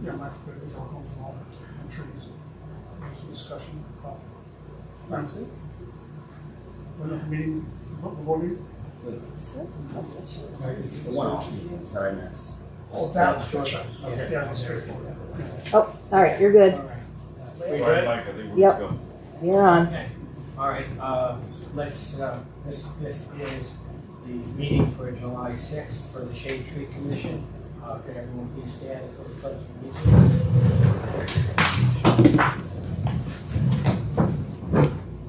Yeah, my favorite is all comes along and trees. There's some discussion about landscape. When the meeting, the board meeting, The one-off meetings that I missed. oh, that's short. Okay, yeah, that's straightforward. Oh, all right, you're good. We Right, good? Mike, I think we're Yep. good to go. You're on. Okay, all right, let's, this is the meeting for July 6th for the Shade Tree Commission. Could everyone please stand for the pledge of allegiance?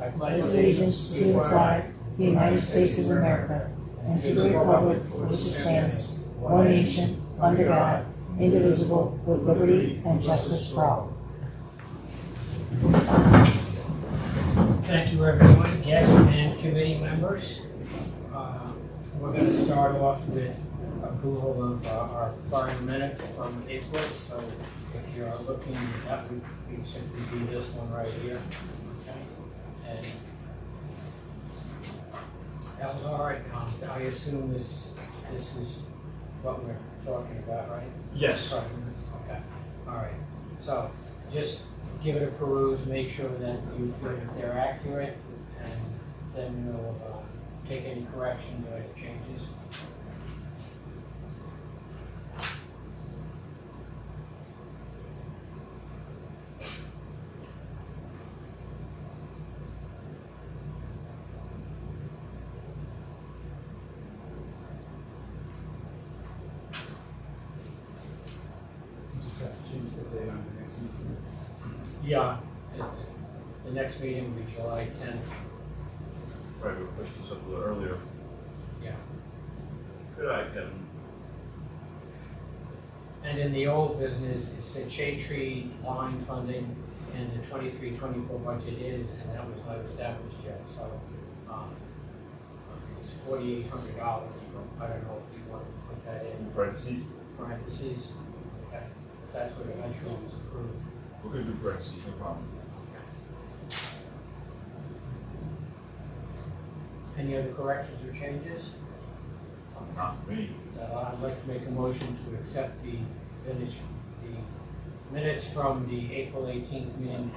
I pledge Allegiance to the flag, the United States of America, and to the republic for which it stands, one nation, under God, indivisible, with liberty and justice for all. Thank you, everyone, guests and committee members. We're going to start off with approval of our prior minutes from April. So if you're looking, that would simply be this one right here. Okay. And that was all right. I assume this is what we're talking about, right? Yes. Sorry. Okay. All right. So just give it a peruse, make sure that you feel that they're accurate, and then we'll take any corrections or any changes. Just have to change the date on the next meeting. Yeah, the next meeting will be July 10th. Right, we'll push this up a little earlier. Yeah. Good eye, Kevin. And in the old business, it said shade tree line funding, and the 23-24 budget is, and that was not established yet, so it's $4,800. I don't know if you want to put that in Parentheses? parentheses. Okay, because that's what eventually was approved. We're gonna do parentheses, no problem. Any other corrections or changes? Not for me. I'd like to make a motion to accept the minutes from the April 18th meeting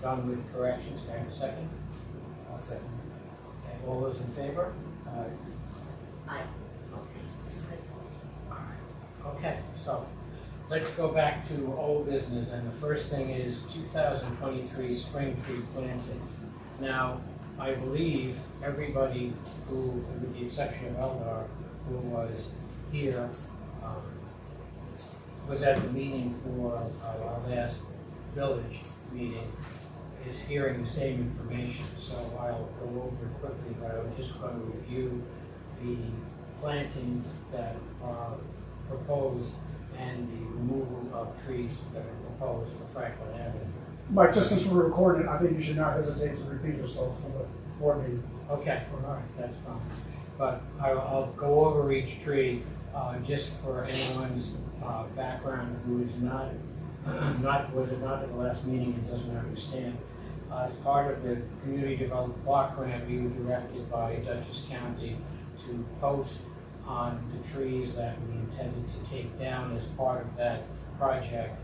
done with corrections. Can I have a second? I'll second. Okay, all those in favor? Aye. Okay, so let's go back to old business, and the first thing is 2023 spring tree planting. Now, I believe everybody who, with the exception of Eldar, who was here, was at the meeting for our last village meeting, is hearing the same information. So I'll go over it quickly, but I'm just going to review the plantings that are proposed and the removal of trees that are proposed for Franklin Avenue. Mike, just since we're recording, I think you should not hesitate to repeat yourself for the board meeting. Okay, All right. that's fine. But I'll go over each tree, just for anyone's background who is was not at the last meeting and doesn't understand. As part of the community development block grant, we were directed by Dutchess County to post on the trees that we intended to take down as part of that project,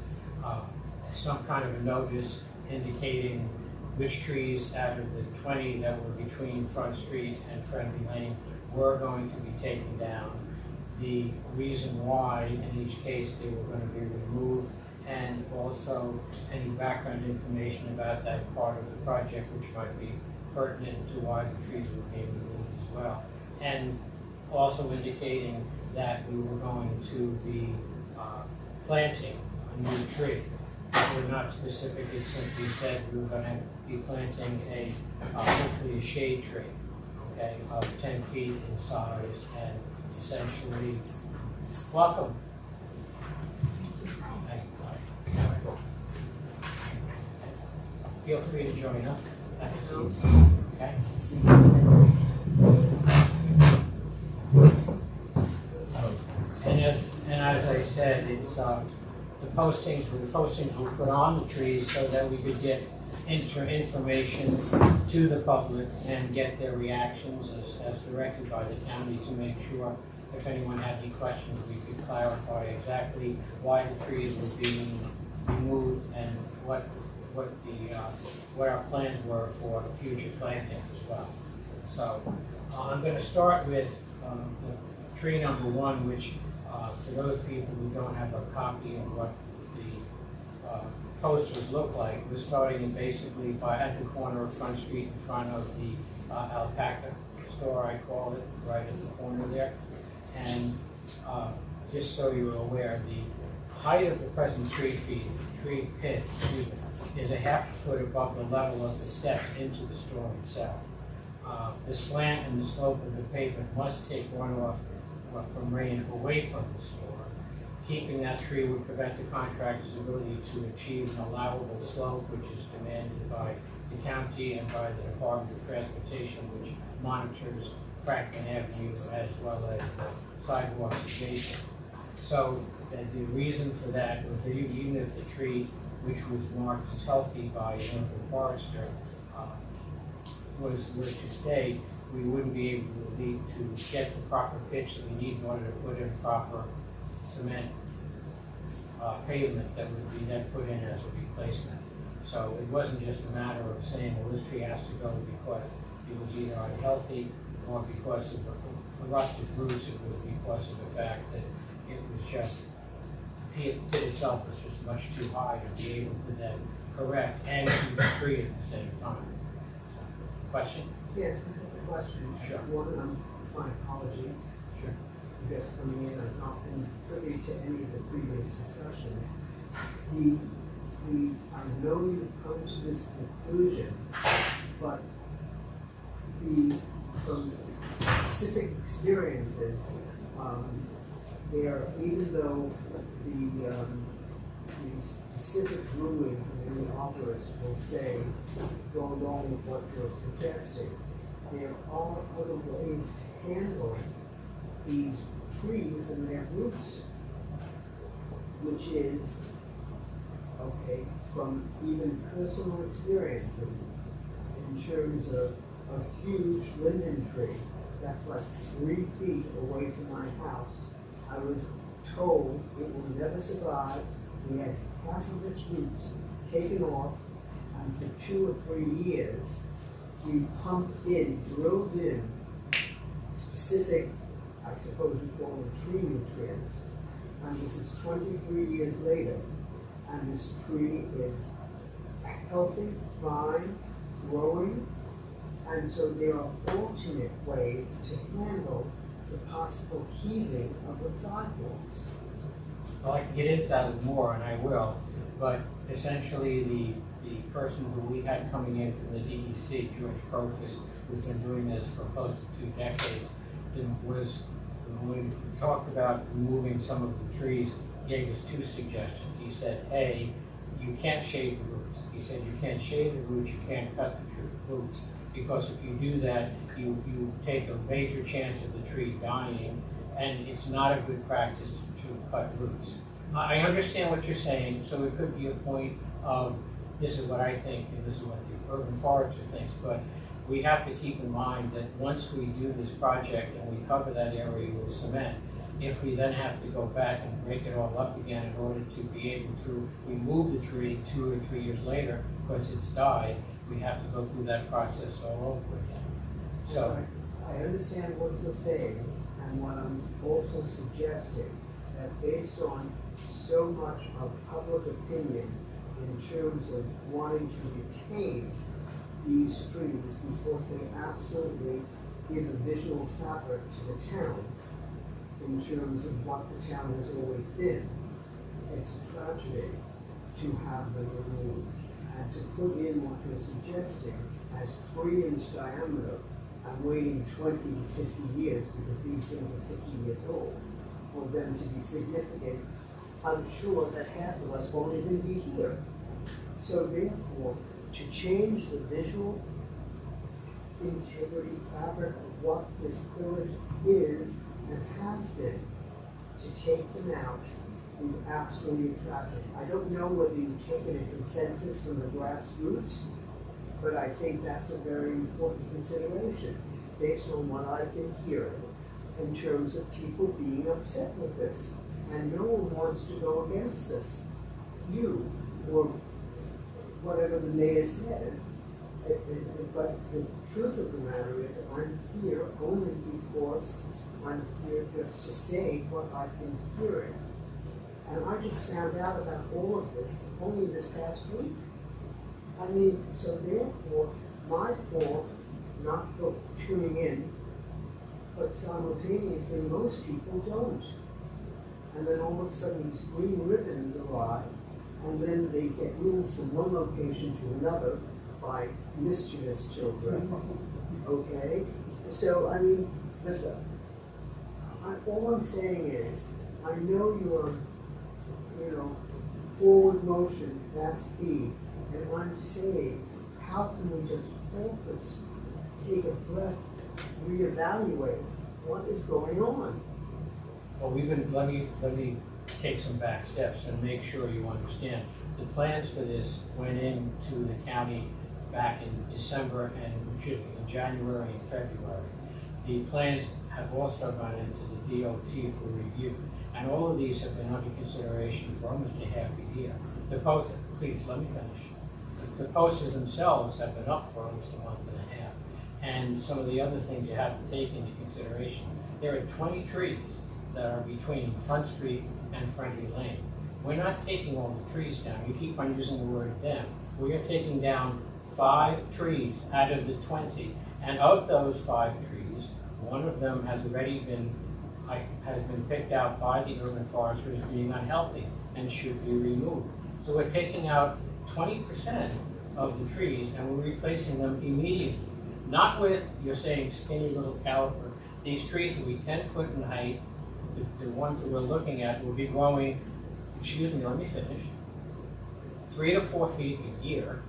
some kind of a notice indicating which trees out of the 20 that were between Front Street and Friendly Lane were going to be taken down, the reason why in each case they were going to be removed, and also any background information about that part of the project which might be pertinent to why the trees were being removed as well. And also indicating that we were going to be planting a new tree. We're not specific, it simply said we were going to be planting hopefully a shade tree, okay, of 10 feet in size, and essentially, welcome. Feel free to join us. Okay. And as I said, it's the postings were put on the trees so that we could get information to the public and get their reactions as directed by the county to make sure if anyone had any questions, we could clarify exactly why the trees were being removed and what our plans were for future plantings as well. So I'm going to start with the tree number one, which for those people who don't have a copy of what the posters look like, we're starting basically at the corner of Front Street in front of the alpaca store, I call it, right at the corner there. And just so you're aware, the height of the present tree pit is a half a foot above the level of the steps into the store itself. The slant and the slope of the pavement must take runoff from rain away from the store. Keeping that tree would prevent the contractor's ability to achieve an allowable slope, which is demanded by the county and by the Department of Transportation, which monitors Franklin Avenue as well as the sidewalks adjacent. So the reason for that was that even if the tree, which was marked as healthy by an urban forester, was to stay, we wouldn't be able to get the proper pitch that we need in order to put in proper cement pavement that would be then put in as a replacement. So it wasn't just a matter of saying, well, this tree has to go because it was either unhealthy or because of the rusted roots. It was because of the fact that it was just, the pit itself was just much too high to be able to then correct and keep the tree at the same time. So, question? Yes, I have a question. Sure. One, my apologies. Sure. Because coming in, I've not been privy to any of the previous discussions. I know you've come to this conclusion, but from specific experiences, even though the specific ruling from any authors will say, go along with what you're suggesting, there are other ways to handle these trees and their roots, which is, okay, from even personal experiences, in terms of a huge linden tree that's like 3 feet away from my house. I was told it will never survive. We had half of its roots taken off, and for 2 or 3 years, we pumped in, drilled in specific, I suppose you call them tree nutrients. And this is 23 years later, and this tree is healthy, fine, growing, and so there are alternate ways to handle the possible heaving of the sidewalks. Well, I can get into that more, and I will, but essentially the person who we had coming in from the DEC, George Profis, who's been doing this for close to 2 decades, when we talked about removing some of the trees, gave us 2 suggestions. He said, A, you can't shade the roots. He said you can't shade the roots, you can't cut the roots, because if you do that, you take a major chance of the tree dying, and it's not a good practice to cut roots. I understand what you're saying, so it could be a point of, this is what I think, and this is what the urban forester thinks, but we have to keep in mind that once we do this project and we cover that area with cement, if we then have to go back and break it all up again in order to be able to remove the tree 2 or 3 years later because it's died, we have to go through that process all over again. So I understand what you're saying, and what I'm also suggesting, that based on so much of public opinion in terms of wanting to retain these trees because they absolutely give a visual fabric to the town in terms of what the town has always been, it's a tragedy to have them removed. And to put in what you're suggesting as 3-inch diameter and waiting 20 to 50 years, because these things are 50 years old, for them to be significant, I'm sure that half of us won't even be here. So therefore, to change the visual integrity fabric of what this village is and has been, to take them out is absolutely attractive. I don't know whether you've taken a consensus from the grassroots, but I think that's a very important consideration based on what I've been hearing in terms of people being upset with this. And no one wants to go against this. You, or whatever the mayor says. But the truth of the matter is, I'm here only because I'm here just to say what I've been hearing. And I just found out about all of this only this past week. I mean, so therefore, my fault not tuning in, but simultaneously most people don't. And then all of a sudden these green ribbons arrive, and then they get moved from one location to another by mischievous children. Okay? So, I mean, all I'm saying is, I know you're, forward motion, that's speed. And I'm saying, how can we just focus, take a breath, reevaluate what is going on? Well, let me take some back steps and make sure you understand. The plans for this went into the county back in December and in January and February. The plans have also gone into the DOT for review. And all of these have been under consideration for almost a half a year. Please, let me finish. The posters themselves have been up for almost a month and a half. And some of the other things you have to take into consideration. There are 20 trees that are between Front Street and Friendly Lane. We're not taking all the trees down. You keep on using the word them. We are taking down 5 trees out of the 20. And of those 5 trees, one of them has already been picked out by the urban foresters as being unhealthy and should be removed. So we're taking out 20% of the trees and we're replacing them immediately. Not with, you're saying, skinny little caliper. These trees will be 10 foot in height. The ones that we're looking at will be growing, let me finish, 3 to 4 feet a year,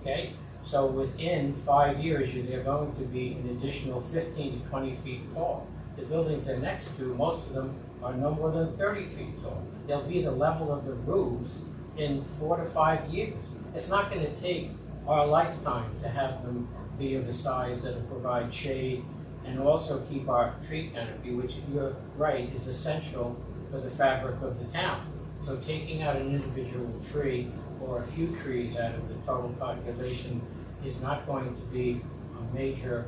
okay? So within 5 years, they're going to be an additional 15 to 20 feet tall. The buildings they're next to, most of them are no more than 30 feet tall. They'll be the level of the roofs in 4 to 5 years. It's not going to take our lifetime to have them be of the size that'll provide shade and also keep our tree canopy, which, you're right, is essential for the fabric of the town. So taking out an individual tree or a few trees out of the total population is not going to be a major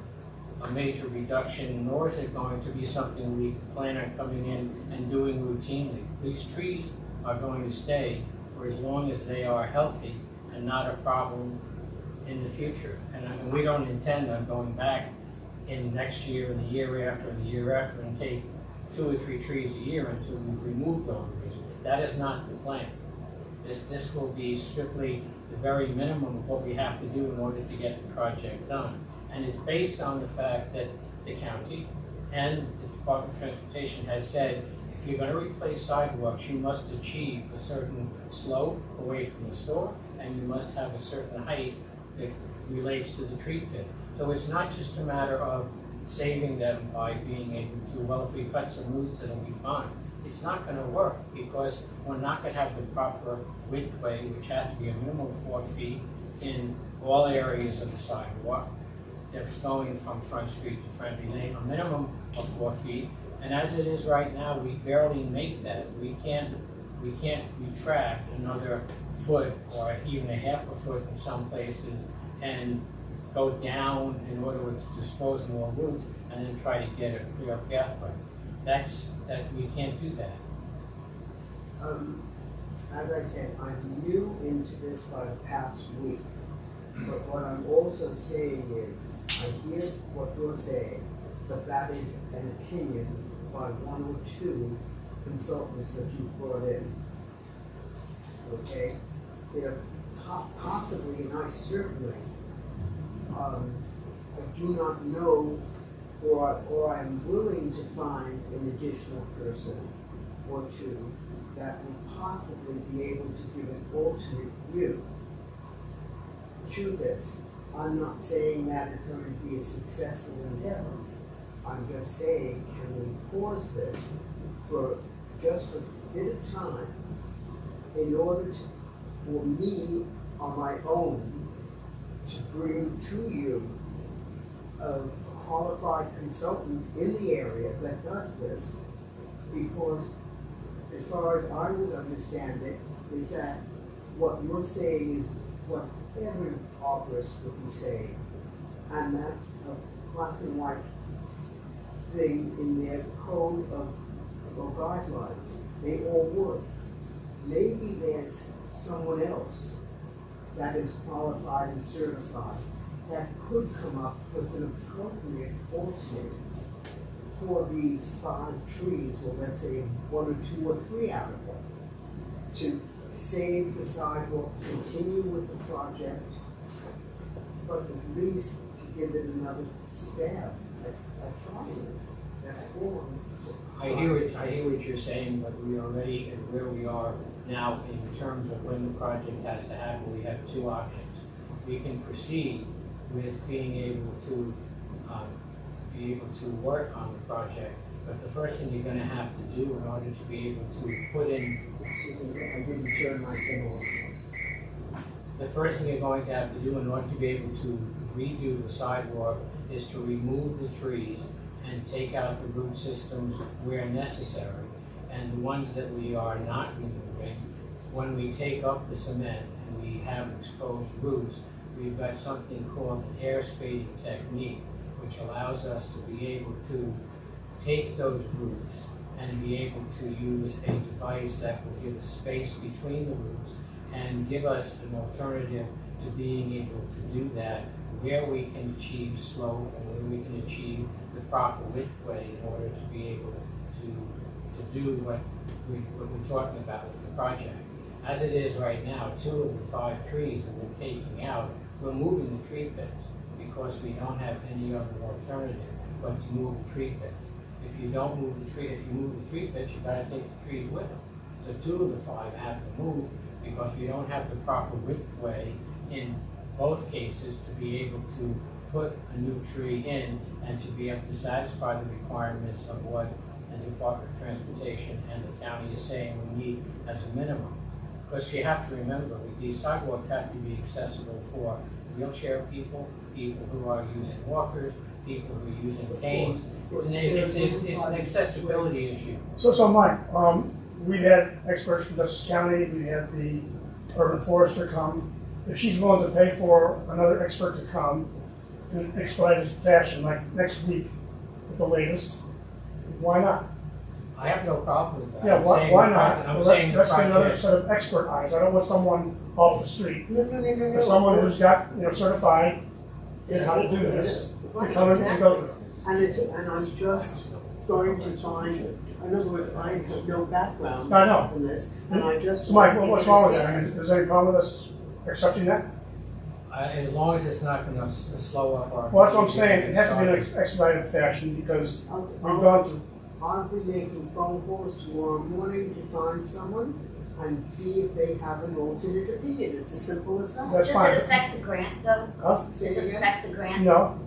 reduction, nor is it going to be something we plan on coming in and doing routinely. These trees are going to stay for as long as they are healthy and not a problem in the future. And we don't intend on going back in next year and the year after and the year after and take 2 or 3 trees a year until we've removed all of these. That is not the plan. This will be strictly the very minimum of what we have to do in order to get the project done. And it's based on the fact that the county and the Department of Transportation has said, if you're going to replace sidewalks, you must achieve a certain slope away from the store, and you must have a certain height that relates to the tree pit. So it's not just a matter of saving them by being able to, well, if we cut some roots, it'll be fine. It's not going to work because we're not going to have the proper widthway, which has to be a minimum of 4 feet in all areas of the sidewalk. That's going from Front Street to Friendly Lane, a minimum of 4 feet. And as it is right now, we barely make that. We can't retract another foot or even a half a foot in some places and go down in order to dispose more roots and then try to get a clear pathway. We can't do that. As I said, I'm new into this by the past week. But what I'm also saying is, I hear what you're saying, but that is an opinion by 1 or 2 consultants that you brought in. Okay? They're possibly, and I certainly, I do not know, or I'm willing to find an additional person or 2 that would possibly be able to give an alternate view to this. I'm not saying that it's going to be a successful endeavor. I'm just saying, can we pause this for just a bit of time in order for me on my own to bring to you a qualified consultant in the area that does this, because as far as I would understand it, is that what you're saying is what every arborist would be saying. And that's a black and white thing in their code of guidelines. They all would. Maybe there's someone else that is qualified and certified that could come up with an appropriate alternate for these 5 trees, or let's say 1 or 2 or 3 out of them, to save the sidewalk, continue with the project, but at least to give it another stab at trying it. That's all. I hear what you're saying, but we are already at where we are now in terms of when the project has to happen. We have 2 options. We can proceed with being able to work on the project, but the first thing you're going to have to do in order to be able to put in, I didn't turn my thing on. the first thing you're going to have to do in order to be able to redo the sidewalk is to remove the trees and take out the root systems where necessary. And the ones that we are not removing, when we take up the cement and we have exposed roots, we've got something called an air spading technique, which allows us to be able to take those roots and be able to use a device that will give us space between the roots and give us an alternative to being able to do that where we can achieve slope and where we can achieve the proper width way in order to be able to do what we're talking about with the project. As it is right now, 2 of the 5 trees that we're taking out, we're moving the tree pits because we don't have any other alternative but to move the tree pits. If you move the tree pits, you gotta take the trees with them. So 2 of the 5 have to move because we don't have the proper width way in both cases to be able to put a new tree in and to be able to satisfy the requirements of what the Department of Transportation and the county is saying we need as a minimum. Because you have to remember, these sidewalks have to be accessible for wheelchair people, people who are using walkers, people who are using canes. It's an accessibility issue. So Mike, we had experts from Dutchess County, we had the urban forester come. If she's willing to pay for another expert to come in an expedited fashion, like next week at the latest, why not? I have no problem with that. Yeah, why not? I'm Well, saying let's the get another project. set of expert eyes. I don't want someone off the street. No. But someone who's got, certified in how to do this, to Right, come in and go through. And I'm just going to find, in other words, I have no background I know. in this, and I just. So Mike, what's wrong with that? I mean, is there any problem with us accepting that? As long as it's not gonna slow up our. Well, that's what I'm saying. It has to be in an expedited fashion because we've gone through. I'll be making phone calls tomorrow morning to find someone and see if they have an alternate opinion. It's as simple as that. That's Does fine. it affect the grant though? Huh? Say Does it it again? affect the grant? No,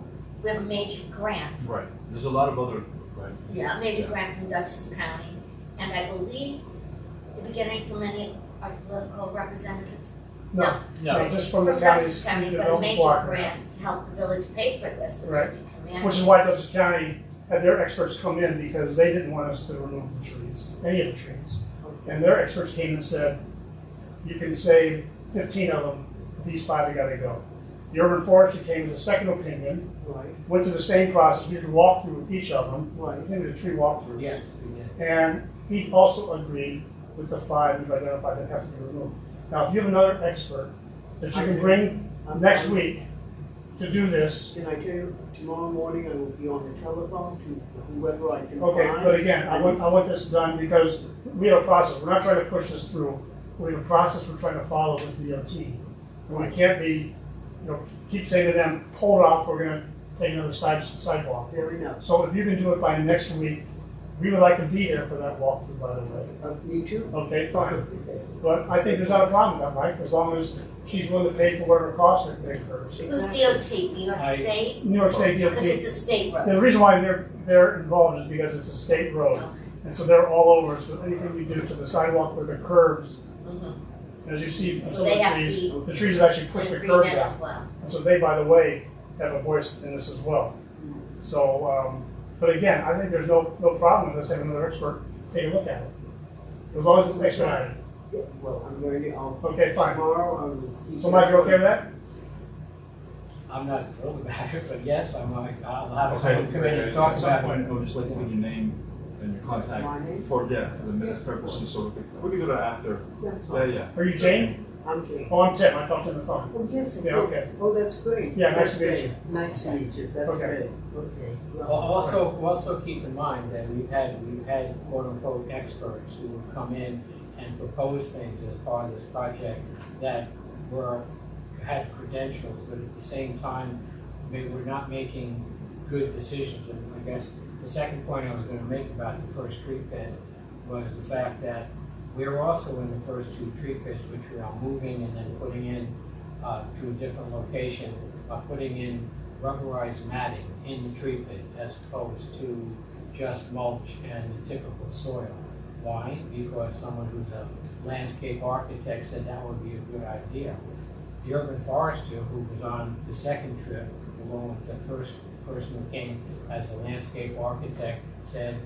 We have a major grant, Right, there's a lot of other, right? yeah, a major grant from Dutchess County. And I believe, did we get any from any of our political representatives? no, No, just from the From county's Dutchess County, but a development major block. grant to help the village pay for this, but Right. did you come in? Which is why Dutchess County had their experts come in because they didn't want us to remove the trees, any of the trees. And their experts came and said, you can save 15 of them, these 5 have gotta go. The urban forester came as a second opinion, Right, went through the same process, you could walk through each of them, right. into the tree walkthroughs. yes, we did. And he also agreed with the 5 we've identified that have to be removed. Now, if you have another expert that you can bring next week to do this, Can I tell you, tomorrow morning I will be on the telephone to whoever I can find. okay, but again, I want this done because we have a process. We're not trying to push this through. We have a process we're trying to follow with DOT. And we can't be, keep saying to them, hold off, we're gonna take another sidewalk. Fair enough. So if you can do it by next week, we would like to be there for that walkthrough, by the way. Me too. Okay, fine. But I think there's not a problem with that, Mike, as long as she's willing to pay for whatever costs it incurs. Who's DOT, New York I- State? New York State Because it's DOT, a state road. the reason why they're involved is because it's a state road. And so they're all over, so anything we do to the sidewalk or the curbs, Mhm. as you see some So of they the have to trees, be the trees have actually in pushed the agreement curbs out. as well. And so they, by the way, have a voice in this as well. So, but again, I think there's no problem with us having another expert take a look at it. As long as it's expedited. Yeah, well, I'm going to, Okay, fine. tomorrow, I'll. So Mike, you okay with that? I'm not thrilled about it, but yes, I'll have Okay, someone come in and talk at some about point, it. I would just like to get your name and your contact My name? for the minute purposes, so we can do that after. That's Yeah, fine. yeah. Are you Jane? I'm Jane. Oh, I'm Tim. I talked to him on the phone. Oh, yes, I Yeah, did. okay. Oh, that's great. Yeah, nice That's to meet great. you. Nice to meet you, that's Okay. great, okay. Well, also keep in mind that we've had quote unquote experts who have come in and proposed things as part of this project that had credentials, but at the same time, they were not making good decisions. And I guess the second point I was going to make about the first tree pit was the fact that we're also in the first two tree pits, which we are moving and then putting in to a different location, putting in rubberized matting in the tree pit as opposed to just mulch and the typical soil. Why? Because someone who's a landscape architect said that would be a good idea. The urban forester who was on the second trip, along with the first person who came as a landscape architect, said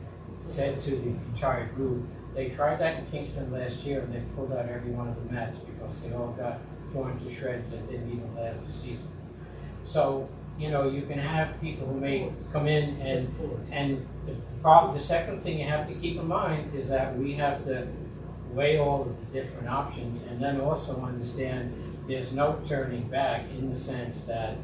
to the entire group, they tried that in Kingston last year and they pulled out every one of the mats because they all got torn to shreds and didn't even last a season. So, you know, you can have people who may come in and the second thing you have to keep in mind is that we have to weigh all of the different options and then also understand there's no turning back in the sense that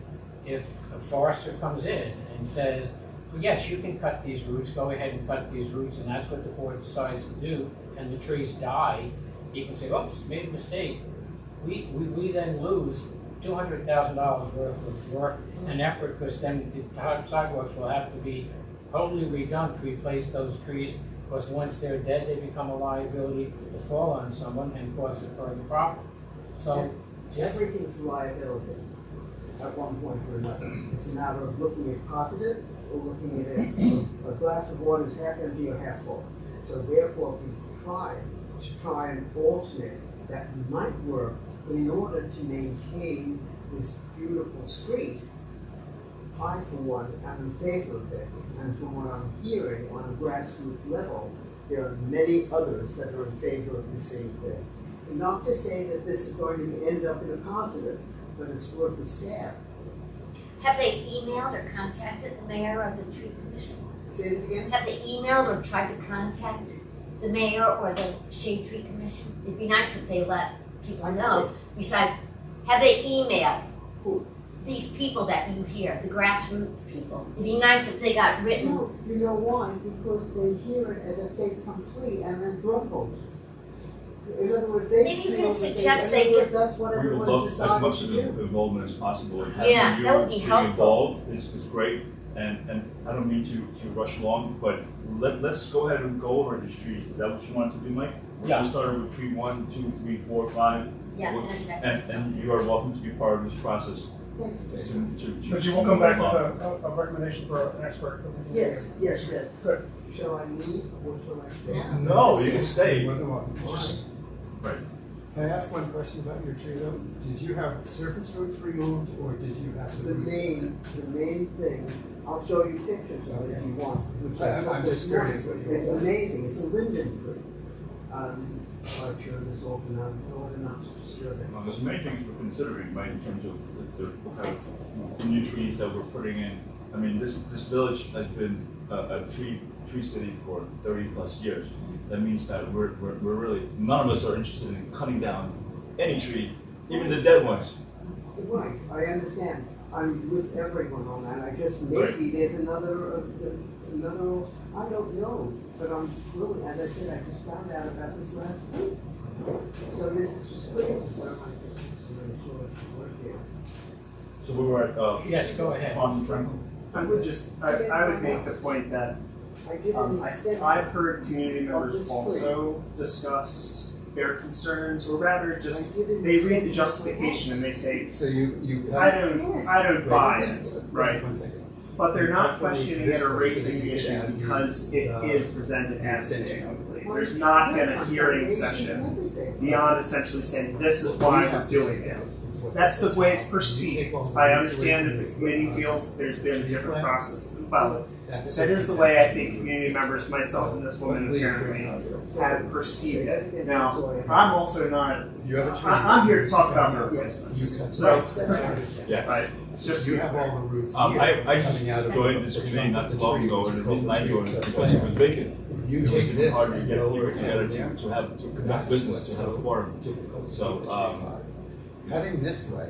if a forester comes in and says, well, yes, you can cut these roots, go ahead and cut these roots, and that's what the board decides to do, and the trees die, you can say, oops, made a mistake. We then lose $200,000 worth of work and effort because then the sidewalks will have to be totally redone to replace those trees because once they're dead, they become a liability to fall on someone and cause a further problem. So just Everything's a liability at one point or another. It's a matter of looking at positive or looking at it, a glass of water is half empty or half full. So therefore, we try and alternate that might work in order to maintain this beautiful street. I, for one, am in favor of it, and from what I'm hearing on a grassroots level, there are many others that are in favor of the same thing. And not to say that this is going to end up in a positive, but it's worth a stab. Have they emailed or contacted the mayor or the tree commission? Say it again? Have they emailed or tried to contact the mayor or the shade tree commission? It'd be nice if they let people know. Besides, have they emailed Who? these people that you hear, the grassroots people? It'd be nice if they got written. No, you know why? Because they hear it as a fait accompli and then grumbles. In other words, they Maybe you feel can that suggest in they other words, could- that's what We would everyone love has as decided much to of do. the involvement as possible. And Yeah, having that you would be being helpful. involved is great, and I don't mean to rush along, but let's go ahead and go over these trees. Is that what you want to do, Mike? Yeah. We started with tree 1, 2, 3, 4, 5. Yeah, finish that. And you are welcome to be part of this process. Thank you. But you will come back with a recommendation for an expert. that we can Yes, hear. yes, yes. Good. Shall I leave or shall I stay? No. No, you can stay. More than welcome. Right. Can I ask one question about your tree though? Did you have surface roots removed or did you have to The leave? main thing, I'll show you pictures of it if you want. which I took I'm this just curious morning. what you. It's amazing, it's a linden tree. I'm sure this often, I'm order not to disturb it. Well, there's many things we're considering, right, in terms of the new trees that we're putting in. I mean, this village has been a tree city for 30 plus years. That means that we're really, none of us are interested in cutting down any tree, even the dead ones. Right, I understand. I'm with everyone on that. I just, maybe there's another, I don't know. But I'm really, as I said, I just found out about this last week. So this is just crazy. What am I thinking? I'm really sure it's work here. So we were at, Yes, go ahead. Farm Franklin. I would make the point that I did an extension. I've heard community Of members this also discuss their concerns, or rather just, I did an they read the extension justification and they say, So you. I don't buy it, right? 1 second. But they're not That needs questioning it this or one, so raising that the you issue can add because your, it is presented as a extension. complete. Well, There's not been yes, a on hearing foundation session and everything. beyond essentially saying, this is why we're doing it. that's the way it's perceived. I understand that the committee feels that there's been different processes involved. That is the way I think community members, myself and this woman apparently, have perceived it. Now, I'm also not, You have a tree. I'm here to talk about the replacements. So, Yes. right, it's just You have all the roots. I just coming out of joined this committee not too long ago, and the reason I joined is because it was vacant. You It was take even this harder to and get go people over together there. to have, to conduct business, to have a forum. Typical. So, Heading this way,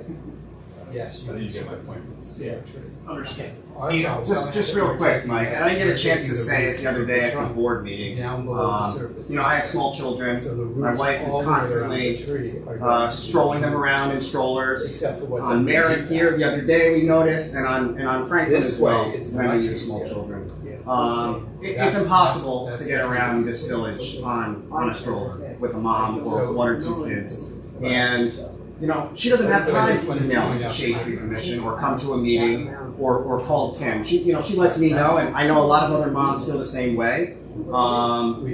yes, I think you get my point. see a tree. understand. Our problem- Just real quick, Mike, and I didn't get a chance to say it the other day at the board meeting. Down below the surface. You know, I have small children. So the My roots wife is all the way around constantly, the tree are going to strolling them be- around in strollers. Except for what's On Merritt underneath here that. the other day we noticed, and on Franklin This as well, way is when we much use small easier. children. It's That's- impossible to that's- get around this village on a stroller with a mom or So- one or two kids. And, you know, she doesn't have time to email the Shade Tree Commission or come to a meeting or call Tim. She lets me know, and I know a lot of other moms feel the same way. We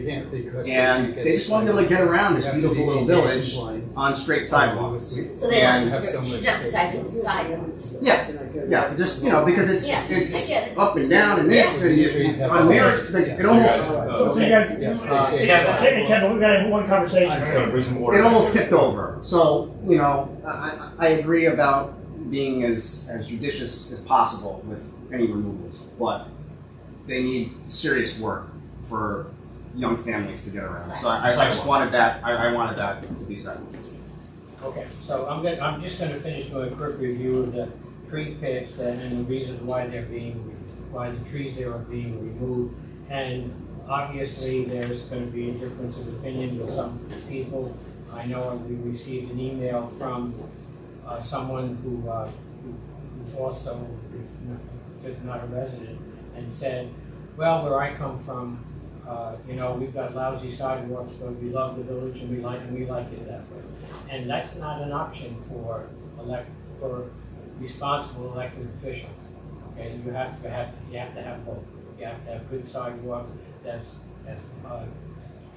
can't because. And they just want to be able to get around this beautiful little village on straight sidewalks. So they And- want, she's emphasizing the sidewalks. Yeah, just, because Yeah, I it's get it. up and down and this, and on Merritt, it almost, So you guys, Yeah, Kevin, we gotta have one conversation. I'm just gonna bring some order. it almost tipped over. So, I agree about being as judicious as possible with any removals, but they need serious work for young families to get around. So I just wanted that, I wanted that to be said. Okay, so I'm just gonna finish with a quick review of the tree pits and the reasons why why the trees there are being removed. And obviously, there's gonna be a difference of opinion with some people. I know we received an email from someone who also is not a resident and said, well, where I come from, we've got lousy sidewalks, but we love the village and we like it that way. And that's not an option for responsible elected officials. Okay, you have to have both. You have to have good sidewalks, as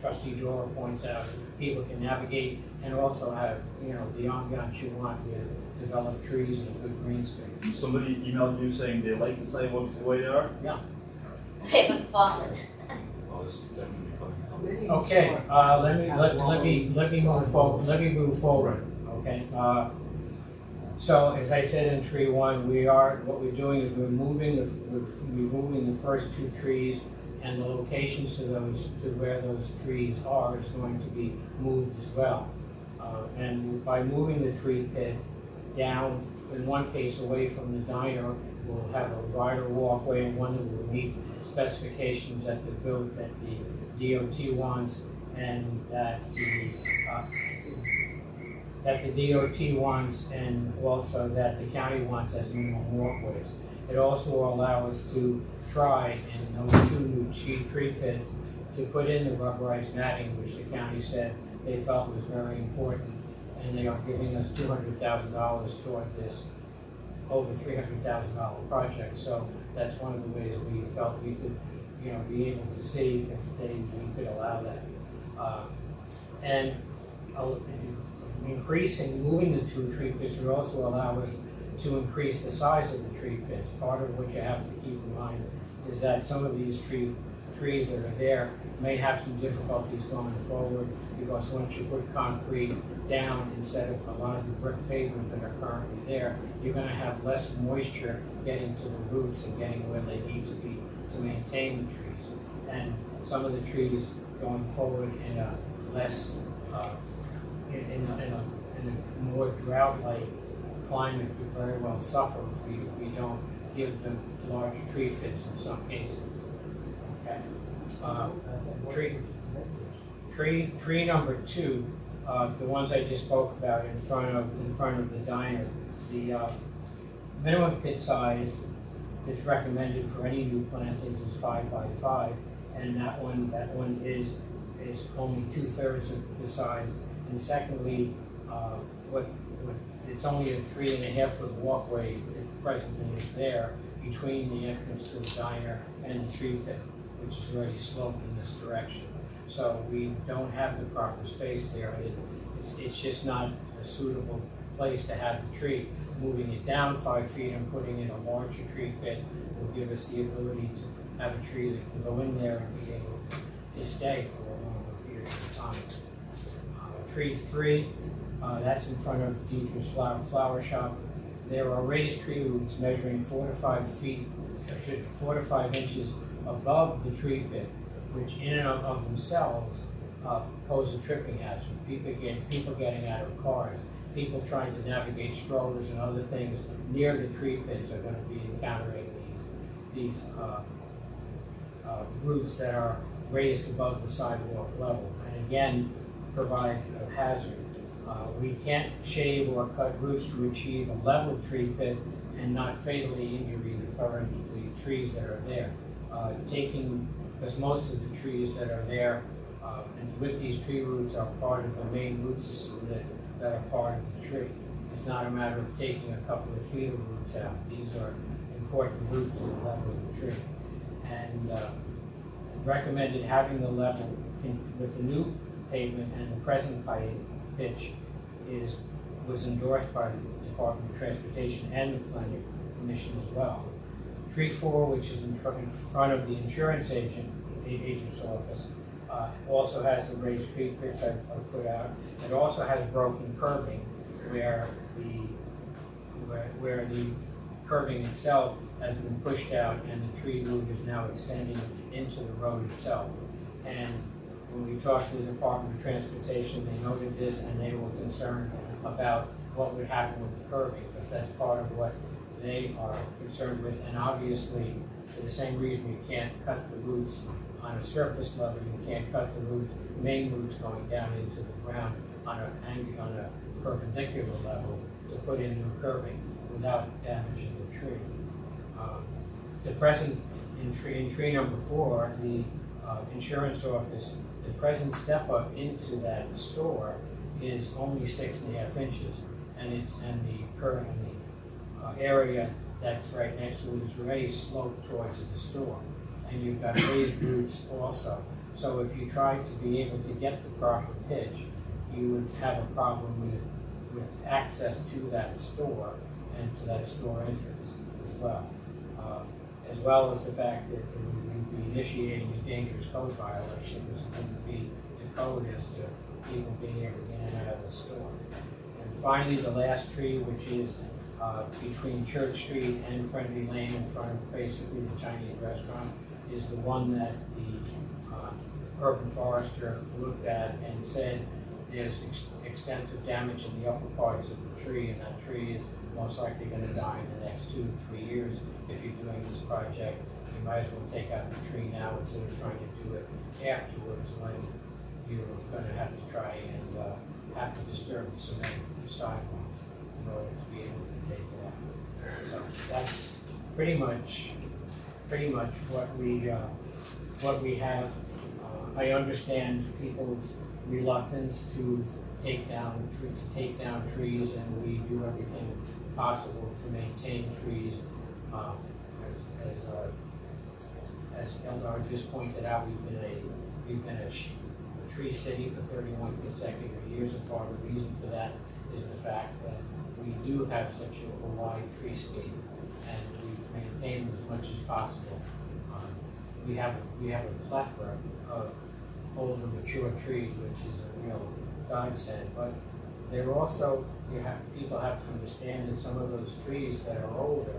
Trustee Dora points out, people can navigate, and also have, the ambiance you want with developed trees and good green space. Somebody emailed you saying they like the sidewalks the way they are? They haven't fallen. Oh, this is definitely coming. Okay, let me move forward. Okay. So as I said in tree one, what we're doing is we're removing the first two trees, and the locations to where those trees are is going to be moved as well. And by moving the tree pit down, in one case away from the diner, we'll have a wider walkway and one that will meet specifications that the DOT wants, and that the DOT wants, and also that the county wants as minimum walkways. It also will allow us to try in those two new tree pits to put in the rubberized matting, which the county said they felt was very important, and they are giving us $200,000 toward this over $300,000 project. So that's one of the ways we felt we could, be able to see if we could allow that. Moving the two tree pits would also allow us to increase the size of the tree pits. Part of what you have to keep in mind is that some of these trees that are there may have some difficulties going forward, because once you put concrete down instead of a lot of the brick pavements that are currently there, you're going to have less moisture getting to the roots and getting where they need to be to maintain the trees. And some of the trees going forward in a less in a more drought-like climate could very well suffer if we don't give them larger tree pits in some cases. Okay. Tree number two, the ones I just spoke about in front of the diner, the minimum pit size that's recommended for any new plantings is 5 by 5, and that one is only 2/3 of the size. And secondly, it's only a 3.5-foot walkway that presently is there between the entrance to the diner and the tree pit, which is already sloped in this direction. So we don't have the proper space there. It's just not a suitable place to have the tree. Moving it down 5 feet and putting in a larger tree pit will give us the ability to have a tree that can go in there and be able to stay for a longer period of time. Tree 3, that's in front of Deidre's flower shop. There are raised tree roots measuring 4 to 5 feet, 4 to 5 inches above the tree pit, which in and of themselves pose a tripping hazard. People getting out of cars, people trying to navigate strollers and other things near the tree pits are going to be encountering these roots that are raised above the sidewalk level, and again provide a hazard. We can't shave or cut roots to achieve a level tree pit and not fatally injure the trees that are there. Because most of the trees that are there and with these tree roots are part of the main root system that are part of the tree. It's not a matter of taking a couple of feet of roots out. These are important roots to the level of the tree. And recommended having the level with the new pavement and the present pitch was endorsed by the Department of Transportation and the Planning Commission as well. Tree 4, which is in front of the insurance agent's office, also has the raised tree pits I put out. It also has broken curbing where the curbing itself has been pushed out and the tree root is now extending into the road itself. And when we talked to the Department of Transportation, they noted this and they were concerned about what would happen with the curbing, because that's part of what they are concerned with. And obviously, for the same reason you can't cut the roots on a surface level, you can't cut the main roots going down into the ground on a perpendicular level to put in new curbing without damaging the tree. The present in tree number 4, the insurance office, the present step up into that store is only 6.5 inches, and the area that's right next to it is raised slope towards the store, and you've got raised roots also. So if you tried to be able to get the proper pitch, you would have a problem with access to that store and to that store entrance as well as the fact that you'd be initiating a dangerous code violation, which wouldn't be to code as to people being able to get in and out of the store. And finally, the last tree, which is between Church Street and Friendly Lane in front of basically the Chinese restaurant, is the one that the urban forester looked at and said there's extensive damage in the upper parts of the tree, and that tree is most likely going to die in the next 2 to 3 years. If you're doing this project, you might as well take out the tree now instead of trying to do it afterwards when you're going to have to try and have to disturb the cement sidewalks in order to be able to take it out. So that's pretty much what we have. I understand people's reluctance to take down trees, and we do everything possible to maintain trees. As Eldar just pointed out, we've been a tree city for 31 consecutive years, and part of the reason for that is the fact that we do have such a wide treescape, and we maintain them as much as possible. We have a plethora of older, mature trees, which is a real godsend. But they're also, people have to understand that some of those trees that are older,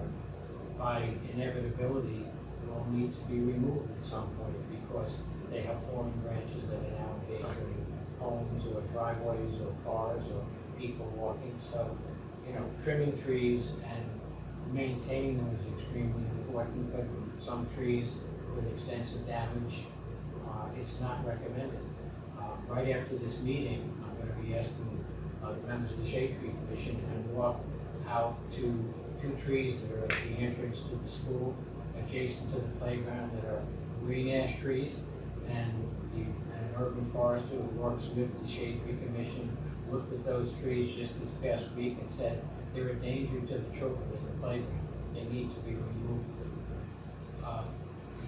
by inevitability, will need to be removed at some point because they have fallen branches that are now endangering homes or driveways or cars or people walking. So, trimming trees and maintaining them is extremely important, but some trees with extensive damage, it's not recommended. Right after this meeting, I'm going to be asking the members of the Shade Tree Commission and walk out to 2 trees that are at the entrance to the school, adjacent to the playground, that are green ash trees, and an urban forester who works with the Shade Tree Commission looked at those trees just this past week and said they're a danger to the children in the playground. They need to be removed.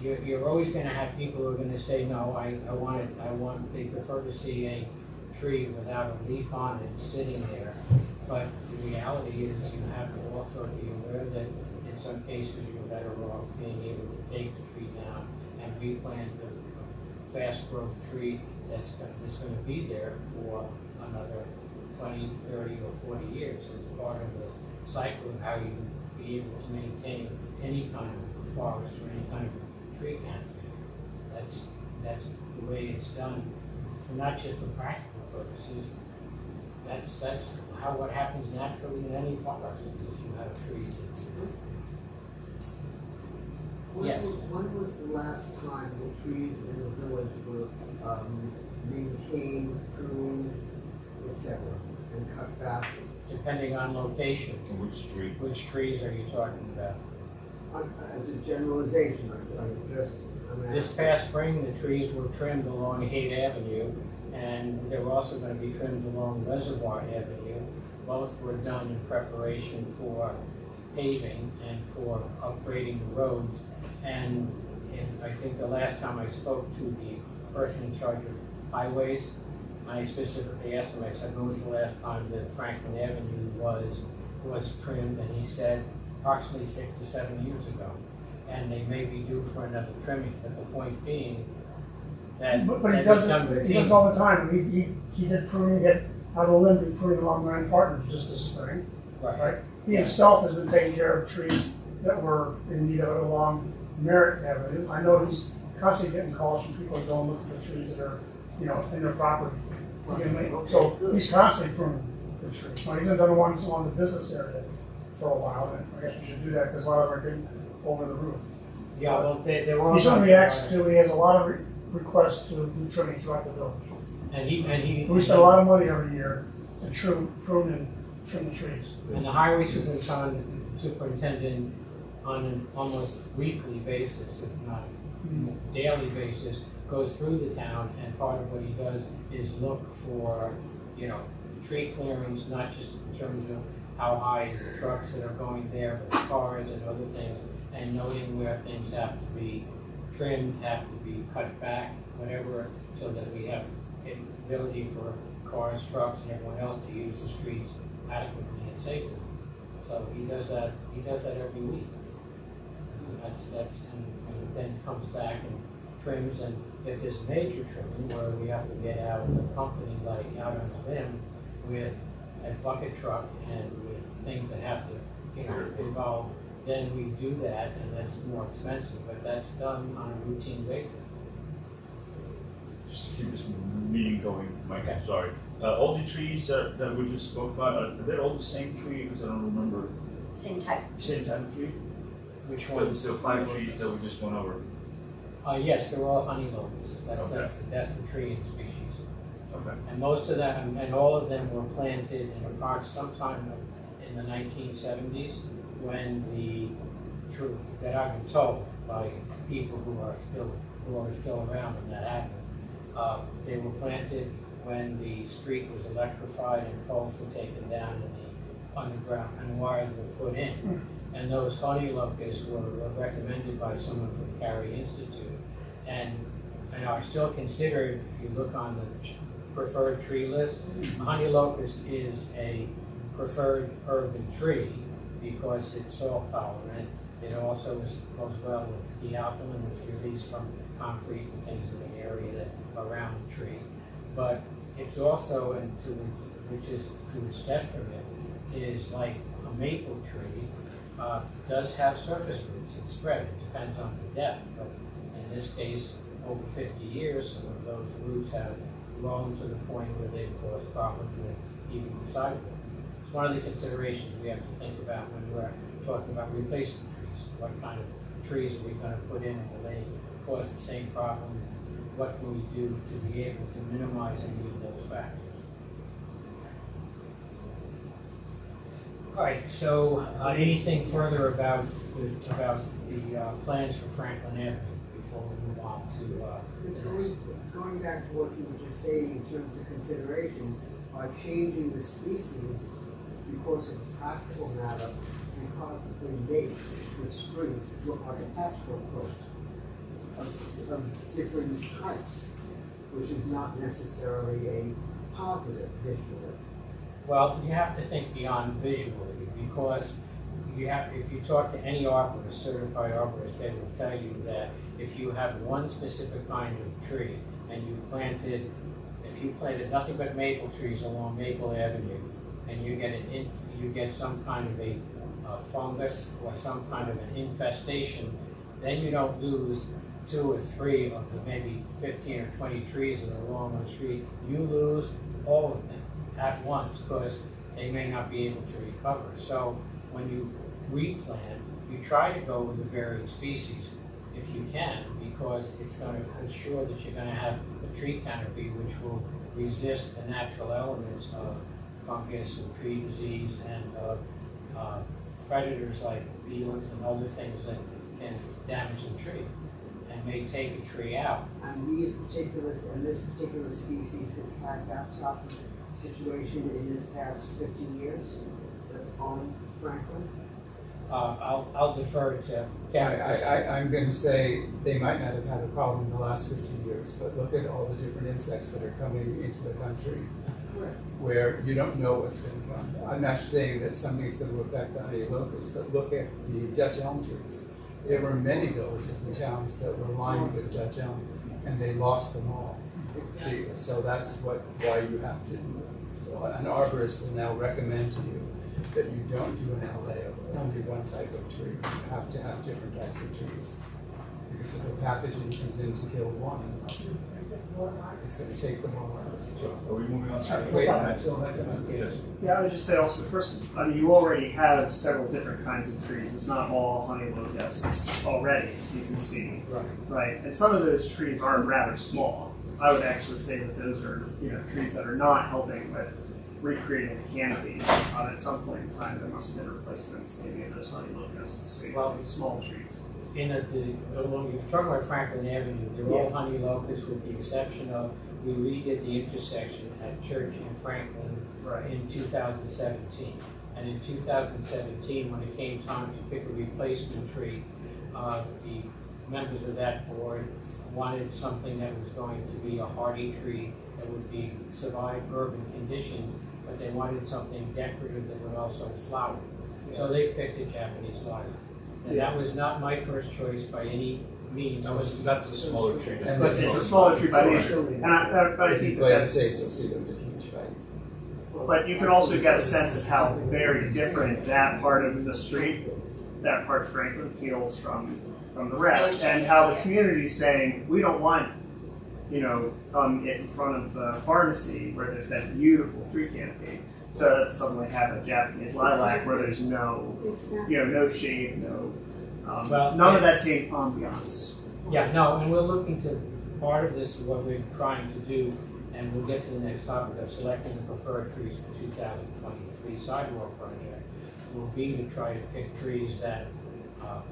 You're always going to have people who are going to say, no, they prefer to see a tree without a leaf on it sitting there But the reality is you have to also be aware that in some cases you're better off being able to take the tree down and replant a fast growth tree that's going to be there for another 20, 30, or 40 years. It's part of the cycle of how you can be able to maintain any kind of forest or any kind of tree canopy. That's the way it's done, for not just for practical purposes. That's how what happens naturally in any forest, because you have trees. Yes. When was the last time the trees in the village were maintained, pruned, etc., and cut back? Depending on location. Which street? Which trees are you talking about? As a generalization, This past spring, the trees were trimmed along Haight Avenue, and they were also going to be trimmed along Reservoir Avenue. Both were done in preparation for paving and for upgrading the roads. And I think the last time I spoke to the person in charge of highways, I specifically asked him, I said, when was the last time that Franklin Avenue was trimmed? And he said, approximately 6 to 7 years ago. And they may be due for another trimming, but the point being that But he that does it's done it, he routinely. does all the time. He did pruning at out of Limby, pruning along Grand Partners just this spring. Right. He himself has been taking care of trees that were in need of it along Merritt Avenue. I know he's constantly getting calls from people going look at the trees that are, in their property. So he's constantly pruning the trees. Now, he hasn't done one along the business area for a while, and I guess we should do that because a lot of them are getting over the roof. Yeah, well, they were. He certainly reacts to, he has a lot of requests to do trimming throughout the village. And he. We spend a lot of money every year to prune and trim the trees. And the highway superintendent on an almost weekly basis, if not daily basis, goes through the town, and part of what he does is look for, tree clearings, not just in terms of how high the trucks that are going there, but cars and other things, and noting where things have to be trimmed, have to be cut back, whatever, so that we have the ability for cars, trucks, and everyone else to use the streets adequately and safely. So he does that every week. And then comes back and trims, and if there's major trimming where we have to get out with a company like out on a limb with a bucket truck and with things that have to, involve, then we do that, and that's more expensive, but that's done on a routine basis. Just to keep this meeting going, Mike, Okay. I'm sorry. All the trees that we just spoke about, are they all the same tree? Because I don't remember. Same type. Same type of tree? Which So one? the 5 trees that we just went over. Yes, they're all honey locusts. That's Okay. that's the tree and species. Okay. And most of them, and all of them were planted in a park sometime in the 1970s, when that I've been told by people who are still around when that happened. They were planted when the street was electrified and poles were taken down and the underground and wires were put in. And those honey locusts were recommended by someone from Cary Institute, and are still considered, if you look on the preferred tree list, honey locust is a preferred urban tree because it's salt tolerant. It also goes well with the alkaline that's released from concrete and things in the area that around the tree. But it's also, which is to its detriment, is like a maple tree. Does have surface roots that spread. It depends on the depth, but in this case, over 50 years, some of those roots have grown to the point where they've caused problems with even the sidewalk. It's one of the considerations we have to think about when we're talking about replacement trees. What kind of trees are we going to put in, and will they cause the same problem? What can we do to be able to minimize any of those factors? All right, so anything further about the plans for Franklin Avenue before we move on to the next? Going back to what you were just saying in terms of consideration, by changing the species because of a practical matter, we possibly make the street look like a patchwork quilt of different types, which is not necessarily a positive visual. Well, you have to think beyond visually, because if you talk to any arborist, certified arborist, they will tell you that if you have one specific kind of tree and if you planted nothing but maple trees along Maple Avenue, and you get some kind of a fungus or some kind of an infestation, then you don't lose 2 or 3 of the maybe 15 or 20 trees that are along one street. You lose all of them at once, because they may not be able to recover. So when you replant, you try to go with a varied species if you can, because it's going to ensure that you're going to have a tree canopy which will resist the natural elements of fungus and tree disease and predators like beetles and other things that can damage the tree and may take a tree out. And this particular species has had that type of situation in its past 50 years on Franklin? I'll defer to Kevin. I'm going to say they might not have had a problem in the last 50 years, but look at all the different insects that are coming into the country where you don't know what's going to come. I'm not saying that something's going to affect the honey locust, but look at the Dutch elm trees. There were many villages and towns that were lined with Dutch elm, and they lost them all. See, so that's why you have to, an arborist will now recommend to you that you don't do an LA of only one type of tree. You have to have different types of trees. Because if a pathogen comes in to kill one, it's going to take them all out. So are we moving on? Wait a minute, Phil has an Yes. Yeah, I would just say also, first, I mean, you already have several different kinds of trees. It's not all honey locusts already, you can see. Right. And some of those trees are rather small. I would actually say that those are, trees that are not helping with recreating the canopy. At some point in time, there must have been replacements, maybe of those honey locusts, small trees. When you're talking about Franklin Avenue, they're all honey locusts with the exception of, we redid the intersection at Church and Franklin in 2017. And in 2017, when it came time to pick a replacement tree, the members of that board wanted something that was going to be a hardy tree that would survive urban conditions, but they wanted something decorative that would also flower. So they picked a Japanese lilac. And that was not my first choice by any means. That's a smaller tree. But it's a smaller tree by nature. And I think that's... But you can also get a sense of how very different that part of the street, that part of Franklin, feels from the rest, and how the community is saying, we don't want, in front of the pharmacy where there's that beautiful tree canopy, to suddenly have a Japanese lilac where there's no shade, none of that same ambiance. Yeah, no, and we're looking to, part of this, what we're trying to do, and we'll get to the next topic of selecting the preferred trees for 2023 sidewalk project, will be to try to pick trees that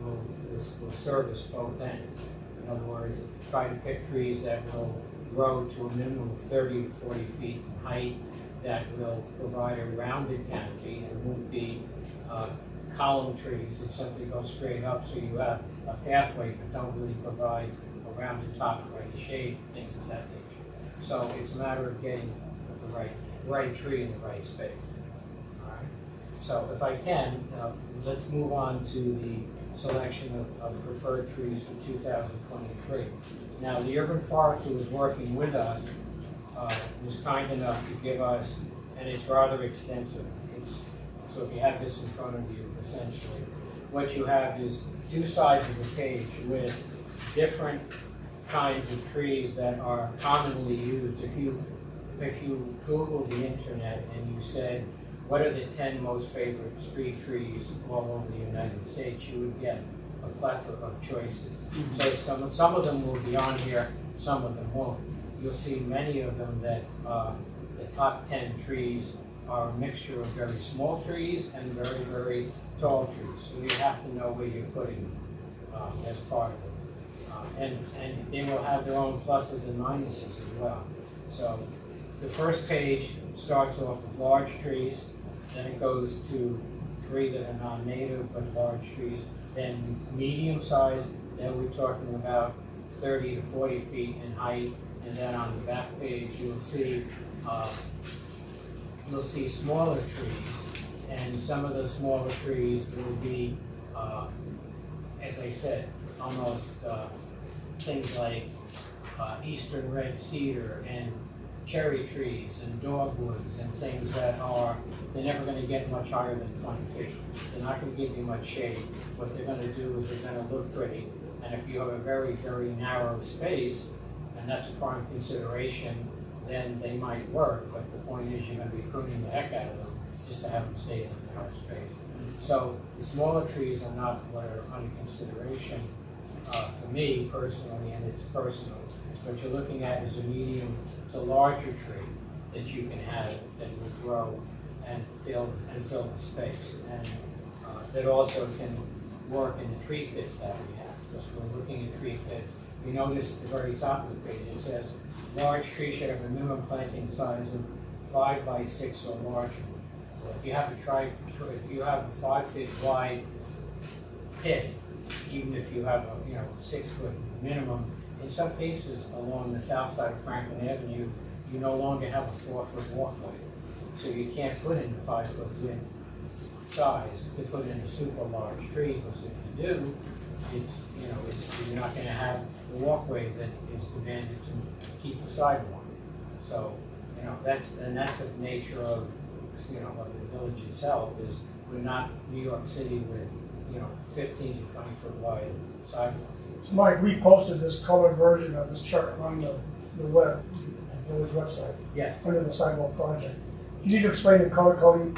will service both ends. In other words, try to pick trees that will grow to a minimum of 30 to 40 feet in height, that will provide a rounded canopy and won't be column trees that simply go straight up, so you have a pathway but don't really provide a rounded top for any shade, things of that nature. So it's a matter of getting the right tree in the right space. All right. So if I can, let's move on to the selection of preferred trees for 2023. Now, the Urban Forest, who was working with us, was kind enough to give us, and it's rather extensive. So if you have this in front of you, essentially, what you have is 2 sides of the page with different kinds of trees that are commonly used. If you Google the internet and you said, what are the 10 most favorite street trees all over the United States, you would get a plethora of choices. So some of them will be on here, some of them won't. You'll see many of them that the top 10 trees are a mixture of very small trees and very, very tall trees. So you have to know where you're putting them as part of it. And they will have their own pluses and minuses as well. So the first page starts off with large trees, then it goes to 3 that are non-native but large trees, then medium size, then we're talking about 30 to 40 feet in height, and then on the back page you'll see you'll see smaller trees, and some of those smaller trees will be, as I said, almost things like eastern red cedar and cherry trees and dogwoods and things that are, they're never gonna get much higher than 20 feet. They're not gonna give you much shade. What they're gonna do is they're gonna look pretty. And if you have a very, very narrow space, and that's a prime consideration, then they might work, but the point is you're gonna be pruning the heck out of them just to have them stay in a narrow space. So the smaller trees are not what are under consideration for me personally, and it's personal. What you're looking at is a medium to larger tree that you can have that will grow and fill the space, and that also can work in the tree pits that we have. Because we're looking at tree pits. You notice at the very top of the page it says large tree should have a minimum planting size of 5 by 6 or larger. Well, if you have a 5 feet wide pit, even if you have a 6 foot minimum, in some cases along the south side of Franklin Avenue, you no longer have a 4 foot walkway. So you can't put in a 5 foot width size to put in a super large tree, because if you do, you're not going to have the walkway that is demanded to keep the sidewalk. So, that's the nature of, of the village itself, is we're not New York City with, 15 to 20 foot wide sidewalks. So Mike, we posted this colored version of this chart on the web, the village website, Yes. under the sidewalk project. You need to explain the color coding.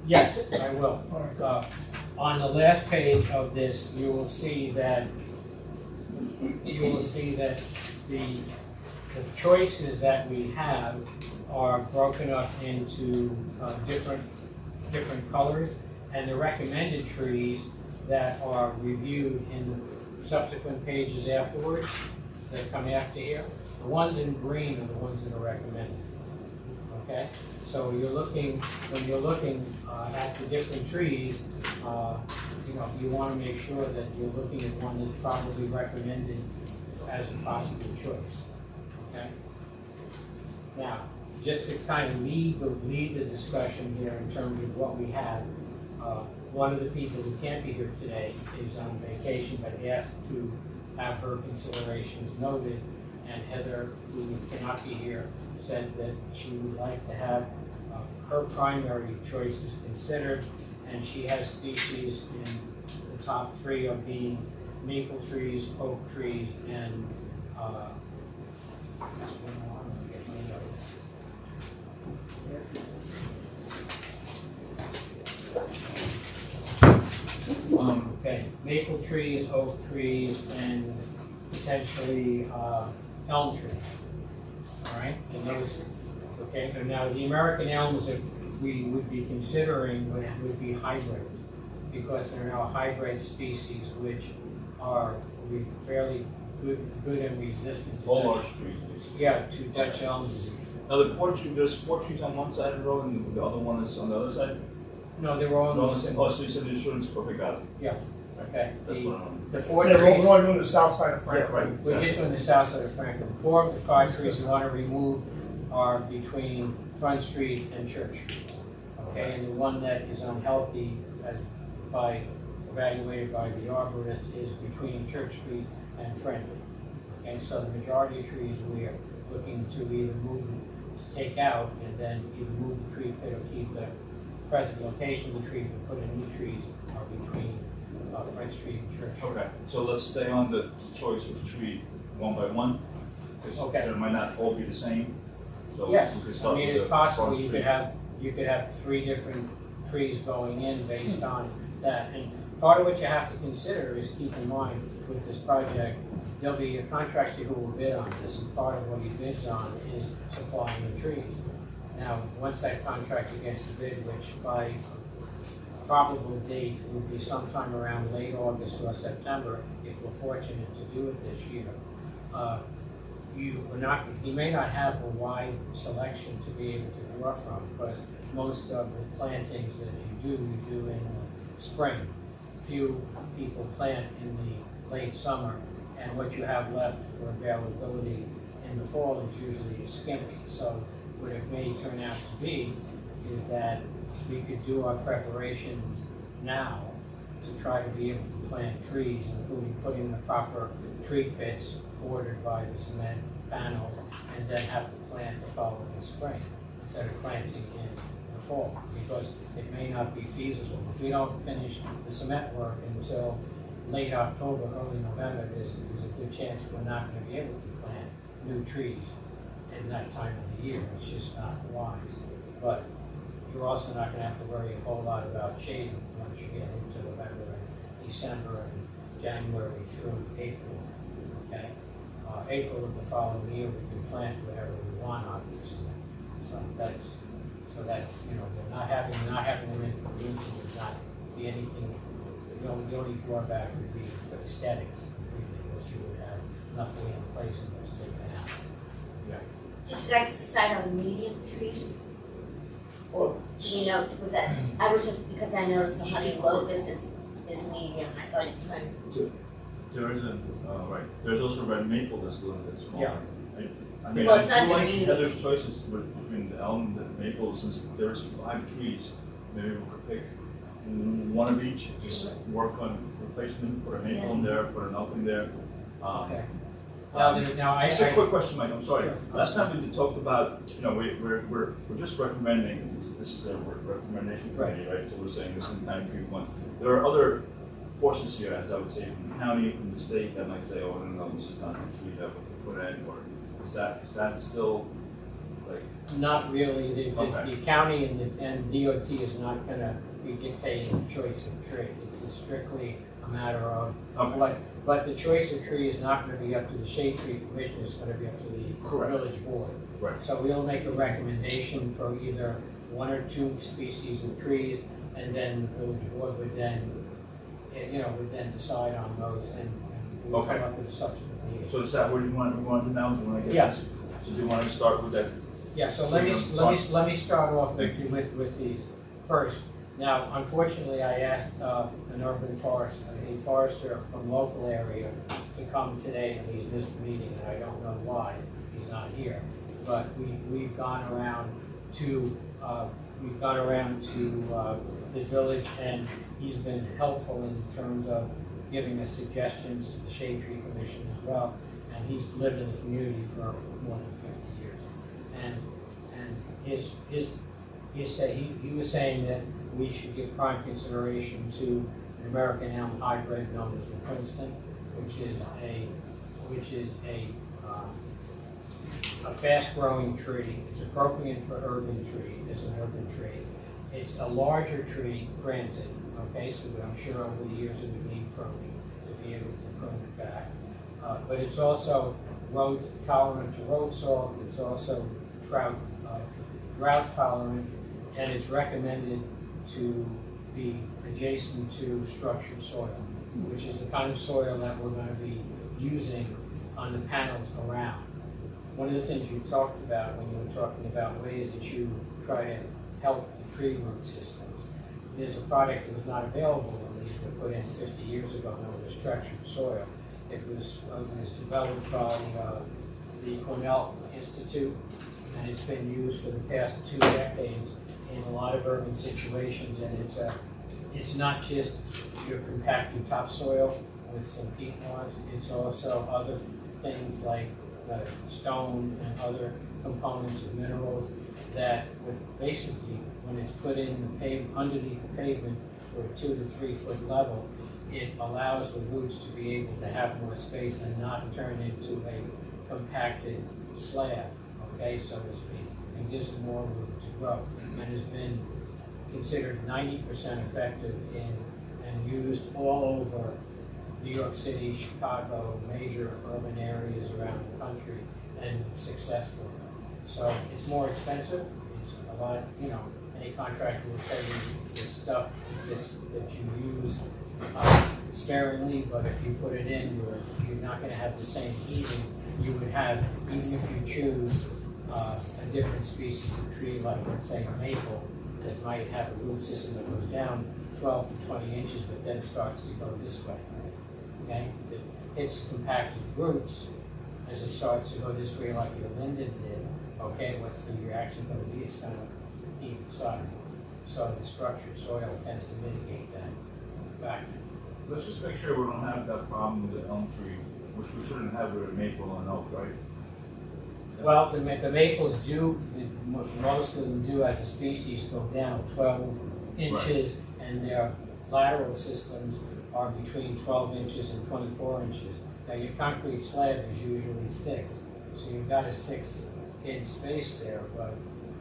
Yes, I will. All right, go. On the last page of this, you will see that the choices that we have are broken up into different colors, and the recommended trees that are reviewed in the subsequent pages afterwards that come after here, the ones in green are the ones that are recommended. Okay, so when you're looking at the different trees, you want to make sure that you're looking at one that's probably recommended as a possible choice. Okay. Now, just to kind of lead the discussion here in terms of what we have, one of the people who can't be here today is on vacation, but asked to have her considerations noted, and Heather, who cannot be here, said that she would like to have her primary choices considered, and she has species in the top 3 of being maple trees, oak trees, and maple trees, oak trees, and potentially elm trees. All right, and those. Okay, and now the American elms that we would be considering would be hybrids, because they're now hybrid species which are fairly good and resistant to All Dutch, large trees, basically. yeah, to Dutch elm disease. Now there's 4 trees on one side of the road and the other one is on the other side? No, they were all in No, the same. oh, so you said the insurance, perfect, got it. Yeah, okay. That's what I'm. The 4 Yeah, trees. we're only doing the south side of Franklin. Yeah, right. We're just doing the south side of Franklin. 4 of the 5 trees we want to remove are between Front Street and Church. Okay, and the one that is unhealthy, evaluated by the arborist, is between Church Street and Friendly. Okay, so the majority of trees we are looking to either take out, and then either move the tree pit or keep the present location of the tree, but put in new trees are between Front Street and Church. Okay, so let's stay on the choice of tree one by one, because Okay. they might not all be the same. So Yes, we could I start mean, with it's the possible Front you Street. could have 3 different trees going in based on that. And part of what you have to consider is keep in mind with this project, there'll be a contractor who will bid on this, and part of what he bids on is supplying the trees. Now, once that contractor gets the bid, which by probable date would be sometime around late August or September, if we're fortunate to do it this year, you may not have a wide selection to be able to draw from, because most of the plantings that you do in the spring. Few people plant in the late summer, and what you have left for availability in the fall is usually skimpy. So what it may turn out to be is that we could do our preparations now to try to be able to plant trees, including putting the proper tree pits ordered by the cement panels, and then have to plant the following spring instead of planting in the fall, because it may not be feasible. If we don't finish the cement work until late October, early November, there's a good chance we're not going to be able to plant new trees in that time of the year. It's just not wise. But you're also not going to have to worry a whole lot about shading once you get into November and December and January through April. Okay, April of the following year we can plant whatever we want, obviously. So that we're not having them in for winter would not be anything. The only drawback would be for aesthetics, because you would have nothing in place unless taken out. Yeah. Did you guys decide on medium trees? Or do you know, was that, I was just, because I noticed the honey locust is medium, I thought you were trying to. There is a, right, there's also red maple that's a little bit smaller. Yeah. I mean, Well, it's I do under like medium. Heather's choices between the elm and the maple, since there's 5 trees, maybe we could pick one of each, just work on replacement, put a maple in there, put an elm in there. Okay. Just a quick question, Mike, I'm sorry. Sure. Last time we talked about, we're just recommending, this is a recommendation committee, right? So we're saying this is the time tree one. There are other forces here, as I would say, from the county, from the state, that might say, oh, no, this is not a tree that we put in, or is that still, like? Not really. Okay. The county and DOT is not going to be dictating the choice of tree. It's strictly a matter of but the choice of tree is not going to be up to the Shade Tree Commission. It's going to be up to the Correct. village board. Right. So we'll make a recommendation for either 1 or 2 species of trees, and then the village board would then, decide on those, and we'll come up with a subsequent meeting. So is that what we want to do now? Do you want to get Yes. this? So do you want to start with that? Yeah, so Sure, let me start off Thank you. with these first. Now, unfortunately, I asked an urban forester, a forester from local area, to come today, and he's missed the meeting, and I don't know why he's not here. But we've gone around to the village, and he's been helpful in terms of giving us suggestions to the Shade Tree Commission as well. And he's lived in the community for more than 50 years. And he was saying that we should give prime consideration to an American elm hybrid known as the Princeton, which is a fast-growing tree. It's appropriate for urban tree. It's an urban tree. It's a larger tree, granted. Okay, so I'm sure over the years it would need pruning to be able to prune it back. But it's also tolerant to road salt. It's also drought tolerant, and it's recommended to be adjacent to structured soil, which is the kind of soil that we're going to be using on the panels around. One of the things you talked about when you were talking about ways that you try to help the tree root systems, there's a product that was not available when these were put in 50 years ago, known as structured soil. It was developed by the Cornell Institute, and it's been used for the past 2 decades in a lot of urban situations. And it's not just your compacted topsoil with some peat moss. It's also other things like stone and other components of minerals that would basically, when it's put in underneath the pavement for a 2 to 3 foot level, it allows the roots to be able to have more space and not turn into a compacted slab, okay, so to speak, and gives them more room to grow, and has been considered 90% effective and used all over New York City, Chicago, major urban areas around the country, and successful. So it's more expensive. It's a lot, any contractor will tell you it's stuff that you use sparingly, but if you put it in, you're not going to have the same heating you would have even if you choose a different species of tree, like let's say a maple, that might have a root system that goes down 12 to 20 inches, but then starts to go this way. Okay, it hits compacted roots as it starts to go this way, like your linden did. Okay, what's the reaction going to be? It's going to either side. So the structured soil tends to mitigate that factor. Let's just make sure we don't have that problem with the elm tree, which we shouldn't have with a maple and oak, right? Well, the maples do, most of them do as a species go down 12 inches, and their lateral systems are between 12 inches and 24 inches. Now your concrete slab is usually 6, so you've got a 6-inch space there, but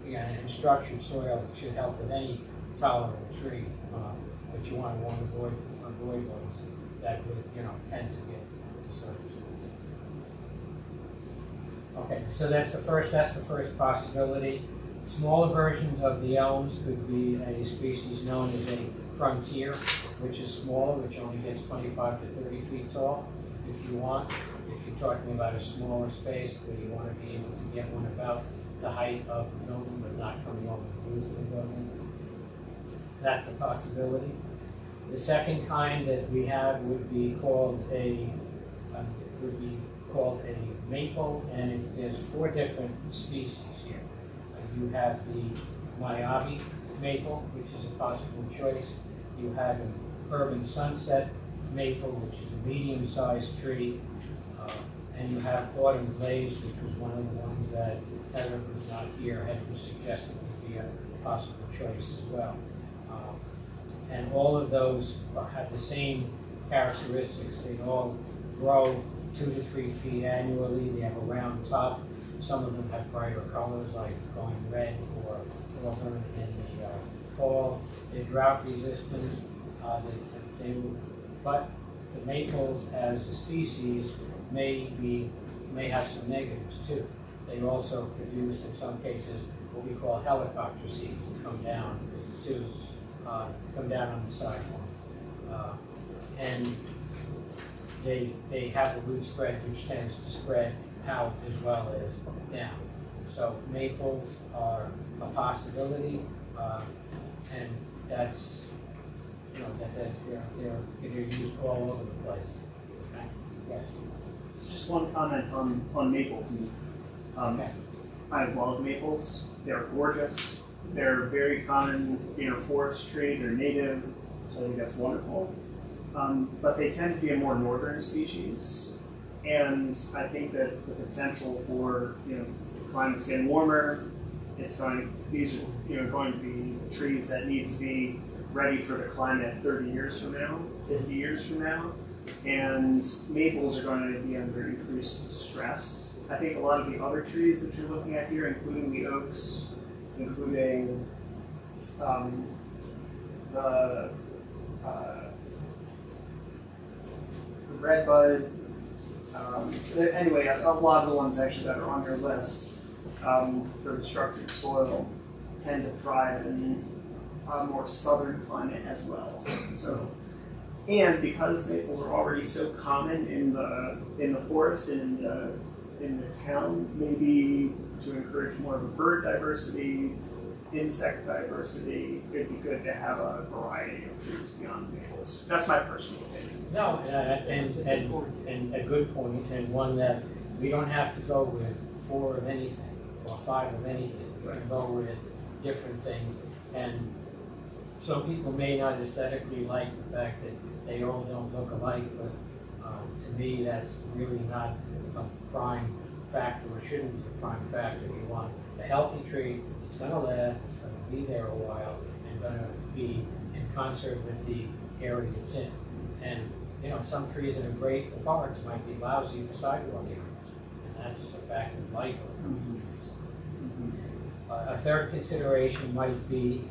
again, and structured soil should help with any tolerant tree, but you want to avoid ones that would, tend to get to surface. Okay, so that's the first possibility. Smaller versions of the elms could be a species known as a frontier, which is smaller, which only gets 25 to 30 feet tall. If you want, if you're talking about a smaller space where you want to be able to get one about the height of the building, but not coming over the roof of the building, that's a possibility. The second kind that we have would be called a maple, and there's 4 different species here. You have the Miyabi maple, which is a possible choice. You have an urban sunset maple, which is a medium-sized tree, and you have autumn blaze, which was one of the ones that Heather was not here, had suggested would be a possible choice as well. And all of those have the same characteristics. They all grow 2 to 3 feet annually. They have a round top. Some of them have brighter colors, like going red or golden in the fall. They're drought resistant. But the maples as a species may have some negatives too. They also produce, in some cases, what we call helicopter seeds that come down on the sidewalks, and they have a root spread which tends to spread out as well as down. So maples are a possibility, and that's they're used all over the place. Okay? Yes. So just one comment on maples. Okay. I love maples. They're gorgeous. They're very common in a forestry. They're native. I think that's wonderful. But they tend to be a more northern species, and I think that the potential for the climate's getting warmer. These are going to be trees that need to be ready for the climate 30 years from now, 50 years from now, and maples are going to be under increased stress. I think a lot of the other trees that you're looking at here, including the oaks, including the redbud, anyway, a lot of the ones actually that are on your list for the structured soil tend to thrive in a more southern climate as well. So, and because maples are already so common in the forest and in the town, maybe to encourage more of a bird diversity, insect diversity, it'd be good to have a variety of trees beyond maples. That's my personal opinion. No, and a good point, and one that we don't have to go with 4 of anything or 5 of anything. We can go with different things, and some people may not aesthetically like the fact that they all don't look alike, but to me that's really not a prime factor, or shouldn't be a prime factor. You want a healthy tree. It's going to last. It's going to be there a while, and going to be in concert with the area it's in. And some trees that are great for parks might be lousy for sidewalk areas, and that's a fact of life of trees. A third consideration might be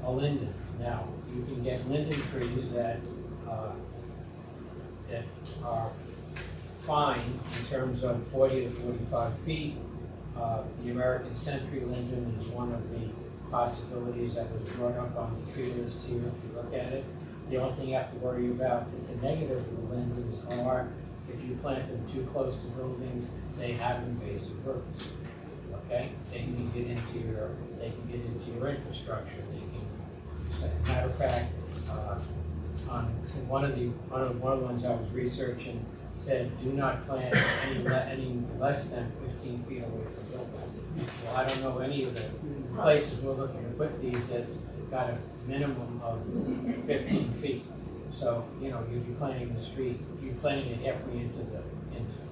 a linden. Now, you can get linden trees that are fine in terms of 40 to 45 feet. The American Century linden is one of the possibilities that was brought up on the tree list here. If you look at it, the only thing you have to worry about that's a negative of the lindens are if you plant them too close to buildings, they have invasive roots. Okay, they can get into your infrastructure. Matter of fact, on one of the ones I was researching said, do not plant any less than 15 feet away from buildings. Well, I don't know any of the places we're looking to put these that's got a minimum of 15 feet. So, you know, you'd be planting the street, you're planting it halfway into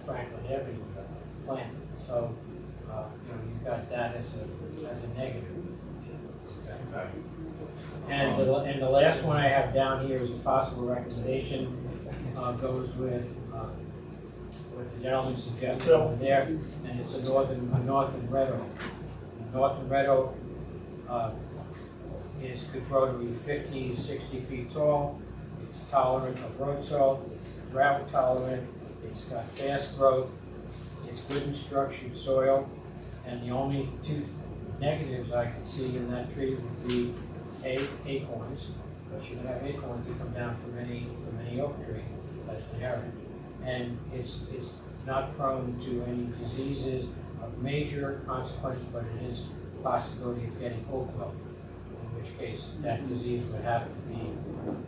Franklin Avenue to plant it. So, you know, you've got that as a negative. Okay. And the last one I have down here is a possible recommendation, goes with what the gentleman suggested over there, and it's a northern red oak. A northern red oak could grow to be 50 to 60 feet tall. It's tolerant of road salt, it's drought tolerant, it's got fast growth, it's good in structured soil, and the only two negatives I could see in that tree would be acorns, because you can have acorns that come down from any oak tree that's inherent. And it's not prone to any diseases of major consequence, but it is a possibility of getting oak wilt, in which case that disease would have to be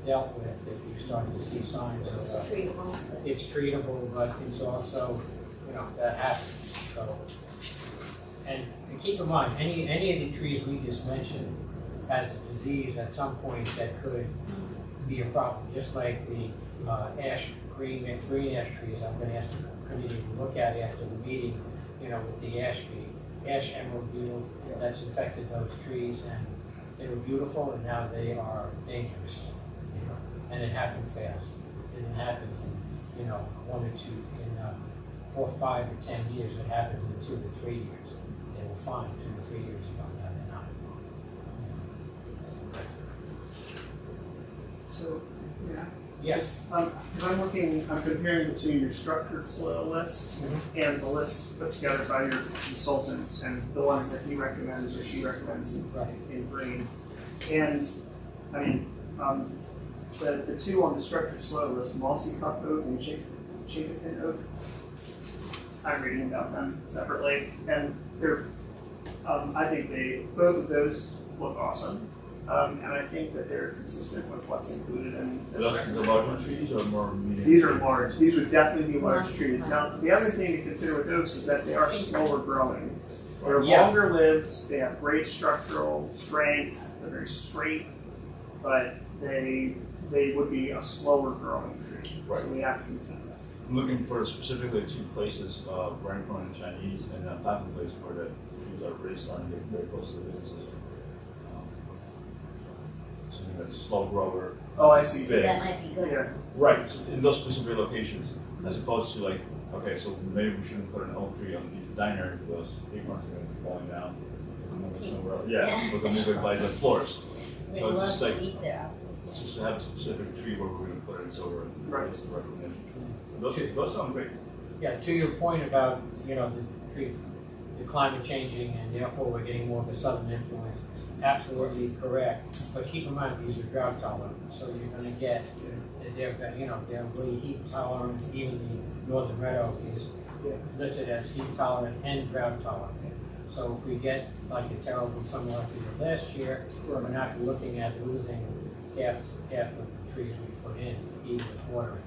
dealt with if you start to see signs of Treatable. it's treatable, but it's also, you know, that happens. So, and keep in mind, any of the trees we just mentioned has a disease at some point that could be a problem, just like the green ash trees. I'm going to ask the committee to look at after the meeting, you know, with the ash emerald beetle that's infected those trees, and they were beautiful, and now they are dangerous. You know, and it happened fast. It didn't happen in, you know, 1 or 2, in 4, 5, or 10 years. It happened in 2 to 3 years. They were fine 2 to 3 years ago. Now they're not. So, yeah. Yes. Because I'm comparing between your structured soil list and the list put together by your consultant and the ones that he recommends or she recommends in green. And, I mean, the two on the structured soil list, mossy cup oak and Chapin oak, I'm reading about them separately, and they're, I think both of those look awesome. And I think that they're consistent with what's included in this The recommendation. larger trees or more medium? These are large. These would definitely be large trees. Now, the other thing to consider with oaks is that they are slower growing. They're longer lived. They have great structural strength. They're very straight, but they would be a slower growing tree. Right. So we have to consider that. I'm looking for specifically 2 places, right in front of the Chinese and a Latin place where the trees are really starting to get very close to the businesses. Something that's a slow grower. Oh, I see. Big. That might be good. Yeah. Right, so in those specific locations, as opposed to like, okay, so maybe we shouldn't put an oak tree on the diner because those acorns are going to be falling down. Somewhere else. Yeah, we're going to move it by the florist. They So it's love just to like, eat there. it's just to have a specific tree where we're going to put it so we're Right. just the recognition. Those sound great. Yeah, to your point about, you know, the climate changing and therefore we're getting more of a southern influence, absolutely correct. But keep in mind, these are drought tolerant, so you're going to get, they're really heat tolerant. Even the northern red oak is listed as heat tolerant and drought tolerant. So if we get like a terrible summer like we did last year, we're not looking at losing half of the trees we put in, even with watering.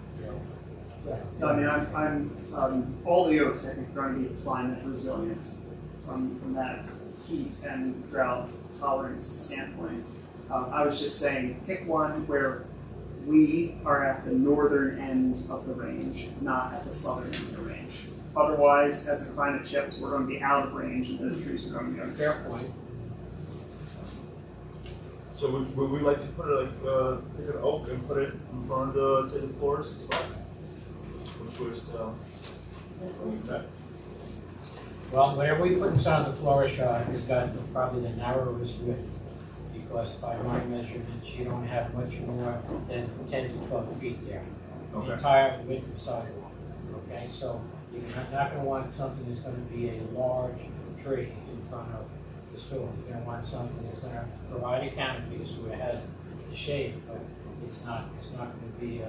No, I mean, I'm all the oaks I think are going to be climate resilient from that heat and drought tolerance standpoint. I was just saying, pick one where we are at the northern end of the range, not at the southern end of the range. Otherwise, as the climate shifts, we're going to be out of range, and those trees are going to be under Fair stress. point. So would we like to put it like, pick an oak and put it in front of the, say, the florist spot? Which was, Well, whatever we put inside the florist shot has got probably the narrowest width, because by my measurements, you don't have much more than 10 to 12 feet there. The Okay. entire width of sidewalk, okay? So you're not gonna want something that's gonna be a large tree in front of the store. You're gonna want something that's gonna provide a canopy so it has the shade, but it's not gonna be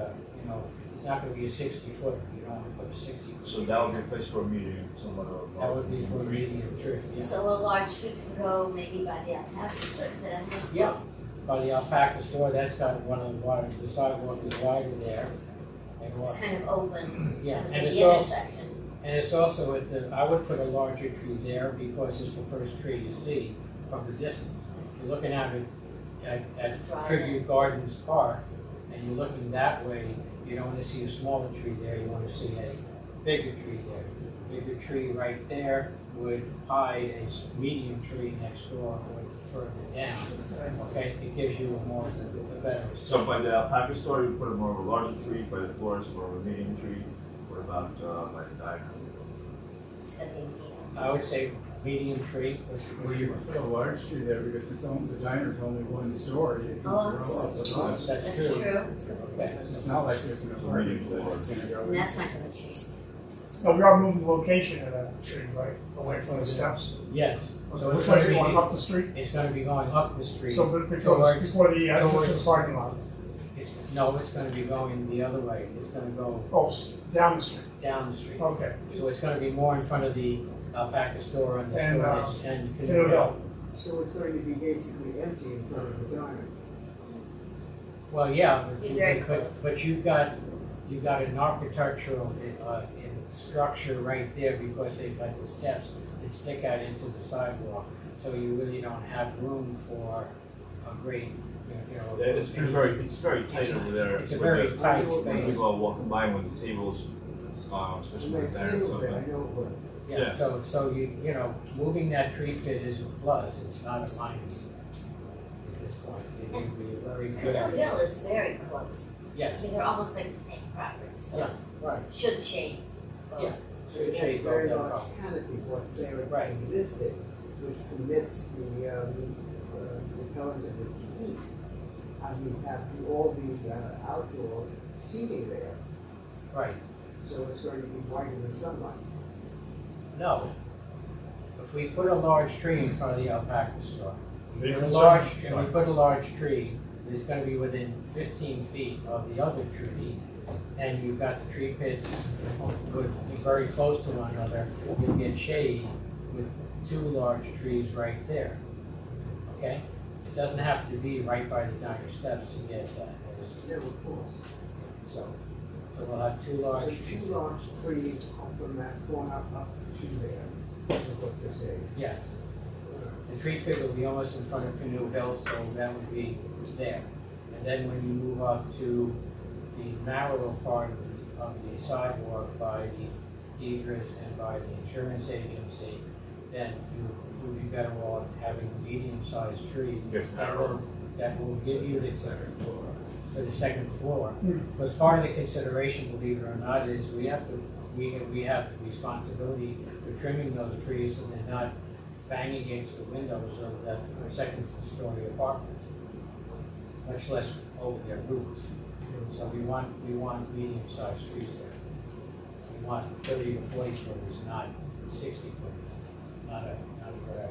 it's not gonna be a 60-foot. You don't wanna put a 60-foot. so that would be a place for a meeting, somewhat of. That would be for a medium tree, yeah. So a large tree can go maybe by the alpaca store, is that your Yeah. By the alpaca store, that's got one of the sidewalk is wider there, and It's off. kind of open. Yeah, It's and at it's the also, intersection. and it's also at the, I would put a larger tree there because it's the first tree you see from the distance. You're looking at it at Drive Tribute in. Gardens Park, and you're looking that way, you don't wanna see a smaller tree there, you wanna see a bigger tree there. Bigger tree right there would hide a medium tree next door or further down, okay? It gives you a better. So by the alpaca store, you put more of a larger tree, by the florist, more of a medium tree, what about, by the diner? It's gonna be medium. I would say medium tree. Well, you put a large tree there because the diner's only one story. It can Oh, grow that's- up above. That's That's true. true. It's good. Okay. It's not like there's an apartment that's gonna go. And that's not gonna change. No, we are moving the location of that tree, right, away from the steps. Yes. So Which it's way is gonna it going, be, up the street? it's gonna be going up the street. So before towards- the entrance to towards- the parking lot, No, it's gonna be going the other way. It's gonna go oh, down the street, down the street. okay. So it's gonna be more in front of the alpaca store and the And, storage and. Canoe Hill. So it's going to be basically empty in front of the diner. Well, yeah, Be very but close. you've got an architectural, structure right there because they've got the steps that stick out into the sidewalk. So you really don't have room for a great, It's very tight over there. It's a with very the- tight when space. People are walking by with the tables, especially My with the diner or feels that I something. know what. Yeah, Yeah. so moving that tree pit is a plus, it's not a minus at this point. It would be a very good. Canoe Hill is very close. I Yes, think they're almost like the same property, so Yeah, right. it should shade. both. Yeah. It has Shade very both, no large problem. canopy, what's there Right. existing, which permits the repellent of the heat. And you have all the outdoor seating there, Right, so it's going to be white in the sunlight. no. If we put a large tree in front of the alpaca store, we Big put a concern. large, Sorry. we put a large tree, it's gonna be within 15 feet of the other tree, and you've got the tree pits would be very close to one another, you'll get shade with two large trees right there, okay? It doesn't have to be right by the diner steps to get that, Yeah, of course. so we'll have two So large two trees. large trees from that corner up to there, is what you're saying. Yeah, the tree pit will be almost in front of Canoe Hill, so that would be there. And then when you move up to the narrower part of the sidewalk by the Deidre's and by the insurance agency, then you would be better off having a medium-sized tree. Yes, narrower. That will give you the Second floor. for the second floor. Hmm. Because part of the consideration, believe it or not, is we have the responsibility for trimming those trees so they're not banging against the windows of the second story apartments, much less over their roofs. So we want medium-sized trees there. We want 30 to 40 footers, not 60 footers. Not a good idea.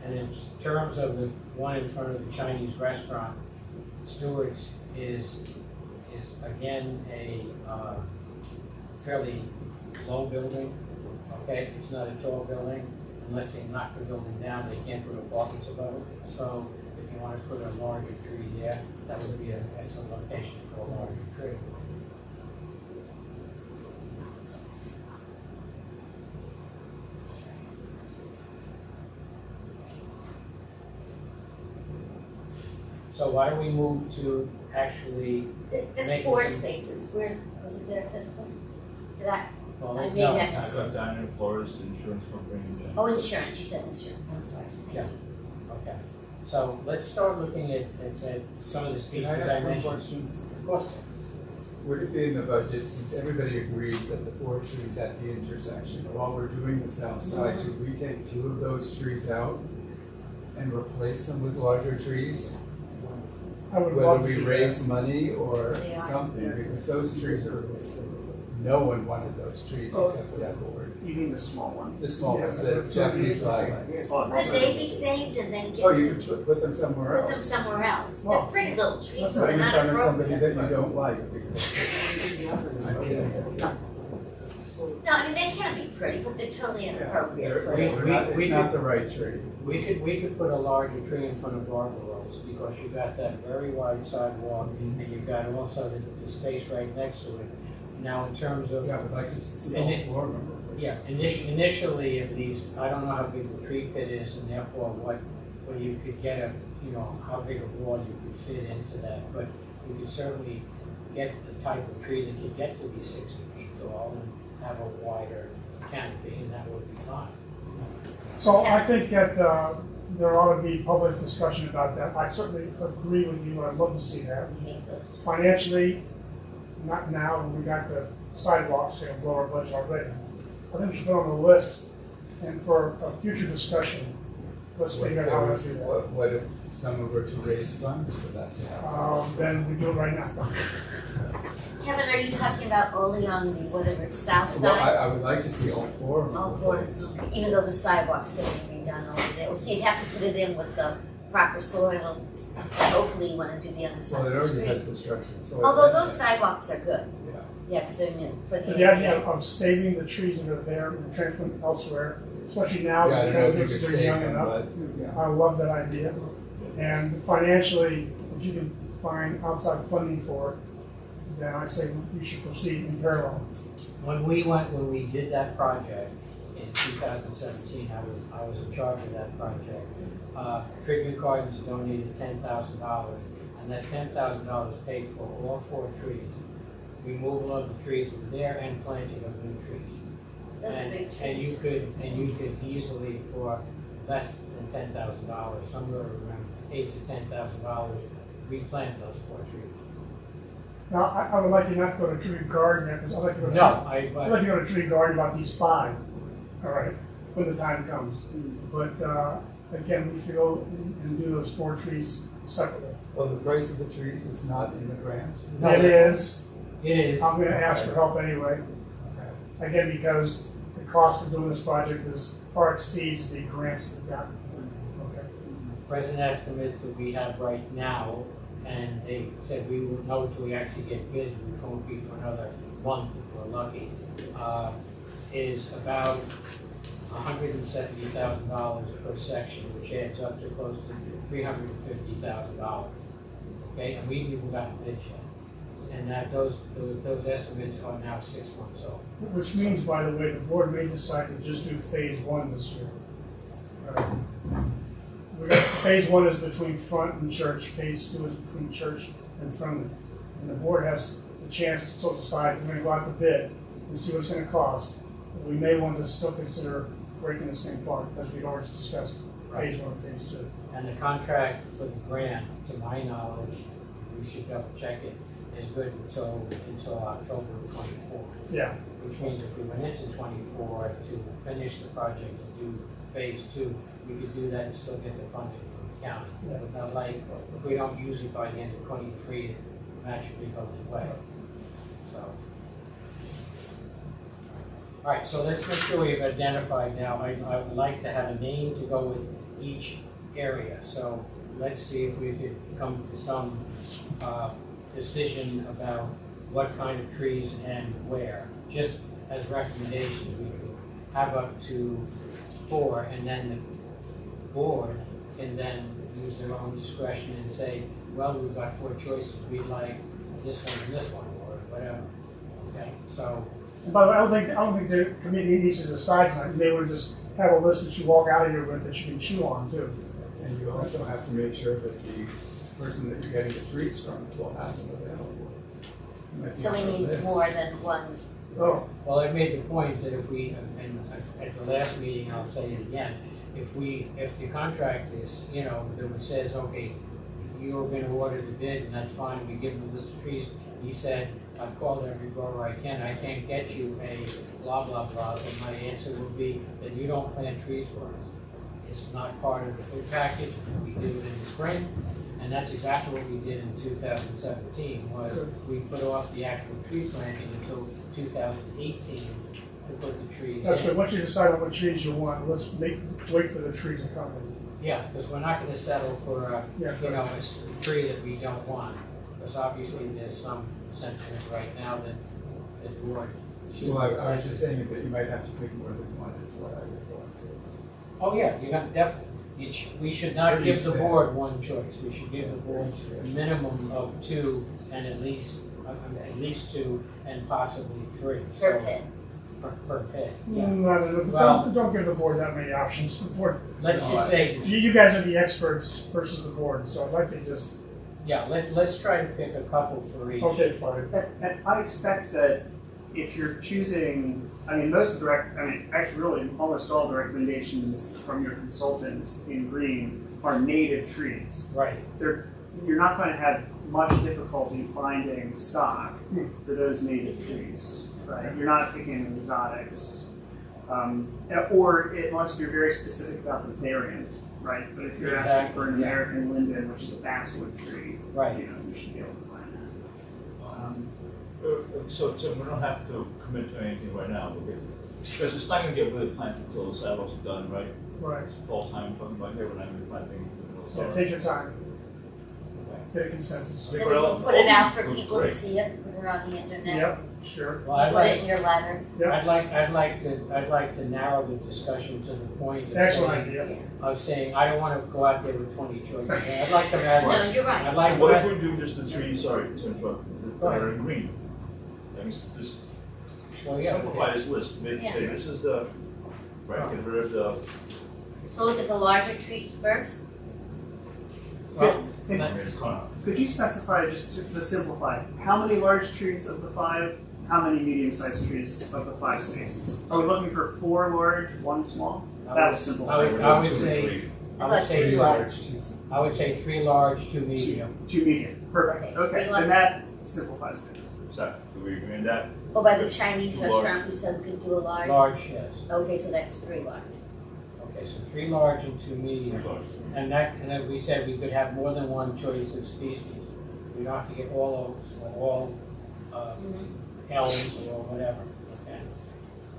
And in terms of the one in front of the Chinese restaurant, Stewart's is again a fairly low building, okay? It's not a tall building. Unless they knock the building down, they can't put apartments above it. So if you want to put a larger tree there, that would be an excellent location for a larger tree. So why do we move to actually, That's Making four some- spaces. Where, was it there a fifth one? Did I? well, I no, made that I've mistake. got diner, florist, insurance company, and Oh, insurance, you said insurance, I'm sorry. Thank Yeah. you. okay. So let's start looking at some of the Can species I I ask one mentioned. question? Of course. Would it be in the budget, since everybody agrees that the 4 trees at the intersection, while we're doing this outside, Mhm. could we take 2 of those trees out and replace them with larger trees? I would Whether love to we do raise money or They are. something, because those trees are, no one wanted those trees Oh. except for that board. You mean the small one? The small Yeah, ones, but the they're Japanese so lilacs. Could they be saved and then get Oh, you them, could put them somewhere put them else. somewhere else? They're Well, pretty little trees, that's but Put they're them in not front of somebody that appropriate. you don't like, because I'm kidding. So No, I mean, they can be pretty, but they're totally inappropriate for It's not the right tree. We could put a larger tree in front of Barbara Rose, because you've got that very wide sidewalk, and you've got also the space right next to it. Now, in terms of, Yeah, I would like to see And all it- four of them. yeah, initially at least, I don't know how big the tree pit is, and therefore what you could get how big a wall you could fit into that, but you could certainly get the type of tree that could get to be 60 feet tall and have a wider canopy, and that would be fine. So I think that there ought to be public discussion about that. I certainly agree with you. I'd love to see that. hate those. Financially, not now, when we got the sidewalks, they blow our budget already. I think we should put on the list, and for a future discussion, let's figure out how to do that. What if someone were to raise funds for that to happen? Then we do it right now. Kevin, are you talking about only on the, whatever, it's south Well, side? I would like to see all four of All them four, replaced. okay, even though the sidewalks can be redone over there, so you'd have to put it in with the proper soil, and hopefully you wanna do the other Well, side it of the already has street. the structure, so. Although those sidewalks are good, Yeah. yeah, cause they're new, for But the the idea ADA. of saving the trees that are there and transferring them elsewhere, especially now, Yeah, I as don't the know kind of if you kids could that are save young them, enough. but, yeah. I love that idea. And financially, if you can find outside funding for it, then I say we should proceed in parallel. When we did that project in 2017, I was in charge of that project. Tribute Gardens donated $10,000, and that $10,000 paid for all 4 trees. Removal of the trees were there and planting of new trees. Those are big And trees. you could easily, for less than $10,000, somewhere around $8,000 to $10,000, replant those 4 trees. Now, I would like you not to go to tree garden, because I'd like to go to. No, I'd like to go to tree garden about these 5, all right, when the time comes. But, again, we could go and do those 4 trees separately. Well, the price of the trees is not in the grant. No. It is, It is. I'm gonna ask for help anyway, Okay. again, because the cost of doing this project far exceeds the grants we've gotten. Okay. Present estimates that we have right now, and they said we won't know until we actually get bids, which won't be for another month if we're lucky, is about $170,000 per section, which adds up to close to $350,000. Okay, and we haven't even gotten bids yet. And that those estimates are now 6 months old. Which means, by the way, the board may decide to just do phase 1 this year. We got, phase 1 is between front and church, phase 2 is between church and friendly. And the board has the chance to still decide, we're gonna go out to bid and see what it's gonna cost. But we may want to still consider breaking the same part, as we've already discussed, phase 1 and phase 2. And the contract for the grant, to my knowledge, we should double check it, is good until October of 24. Yeah, Which means if we went into 24 to finish the project and do phase 2, we could do that and still get the funding from the county. Yeah. But not like, if we don't use it by the end of 23, it magically goes away. So. All right, so let's make sure we've identified now. I would like to have a name to go with each area. So let's see if we could come to some decision about what kind of trees and where. Just as recommendations, we could have up to 4, and then the board can then use their own discretion and say, well, we've got 4 choices, we'd like this one and this one, or whatever. Okay, so. and by the way, I don't think the committee needs to decide tonight. They would just have a list that you walk out of here with that you can chew on too. And you also have to make sure that the person that you're getting the trees from will have them available. It might be So we on the need list. more than one. Oh, Well, I made the point that if we, and at the last meeting, I'll say it again, if the contract is, that says, okay, you're gonna order the bid, and that's fine, we give him a list of trees, he said, I've called every grower I can't get you a blah, blah, blah, and my answer would be, then you don't plant trees for us. It's not part of the bid package, we do it in the spring, and that's exactly what we did in 2017, was we put off the actual tree planting until 2018 to put the trees that's in. good. Once you decide on what trees you want, let's wait for the trees to come in. Yeah, because we're not gonna settle for a tree that we don't want, because obviously there's some sentiment right now that the board Well, I was just saying that you might have to pick more than one is what I was going towards. Oh, yeah, you're gonna definitely, we should not give the board one choice, we should give the board a minimum of two and at least two and possibly three. Per So- pit. Per pit, yeah. No, don't give the board that many options. The board, Let's just say, you guys are the experts versus the board, so I'd like to just, yeah, let's try to pick a couple for each. okay, fine. And I expect that if you're choosing, actually really almost all the recommendations from your consultants in green are native trees. Right, You're not going to have much difficulty finding stock for those native trees, right? You're not picking exotics. Unless you're very specific about the variant, right? But if you're asking for an Exactly, yeah. American linden, which is a basswood tree, right. you should be able to find that. So Tim, we don't have to commit to anything right now, because it's not gonna get really planted until the sidewalks are done, right? Right. It's fall time, talking about here when I'm planting in the middle of Yeah, summer. take your time. Get a consensus. Then we can put it out for people to see it, put it on the internet, Yep, sure. Well, I'd put it like, in your letter. I'd like to narrow the discussion to the point of Excellent saying, idea. Yeah. of saying, I don't wanna go out there with 20 choices. I'd like to have, No, you're I'd right. like, What if we do just the trees, sorry to interrupt, that are in green? That means just well, yeah. simplify this list, maybe say this is the, right, get rid of the, So look at the larger trees first. Well, And that's- could you specify, just to simplify, how many large trees of the 5, how many medium-sized trees of the 5 spaces? Are we looking for 4 large, 1 small? That would simplify I it. would say, I thought say two three large. I would say 3 large, 2 medium. 2 medium, perfect, Okay, okay, three large. then that simplifies things. so, do we agree on that? Oh, by the Chinese Large. restaurant who said we could do a large? Large, yes. Okay, so that's 3 large. Okay, so 3 large and 2 medium. Large. And then we said we could have more than one choice of species. We don't have to get all oaks or all elms or whatever, okay?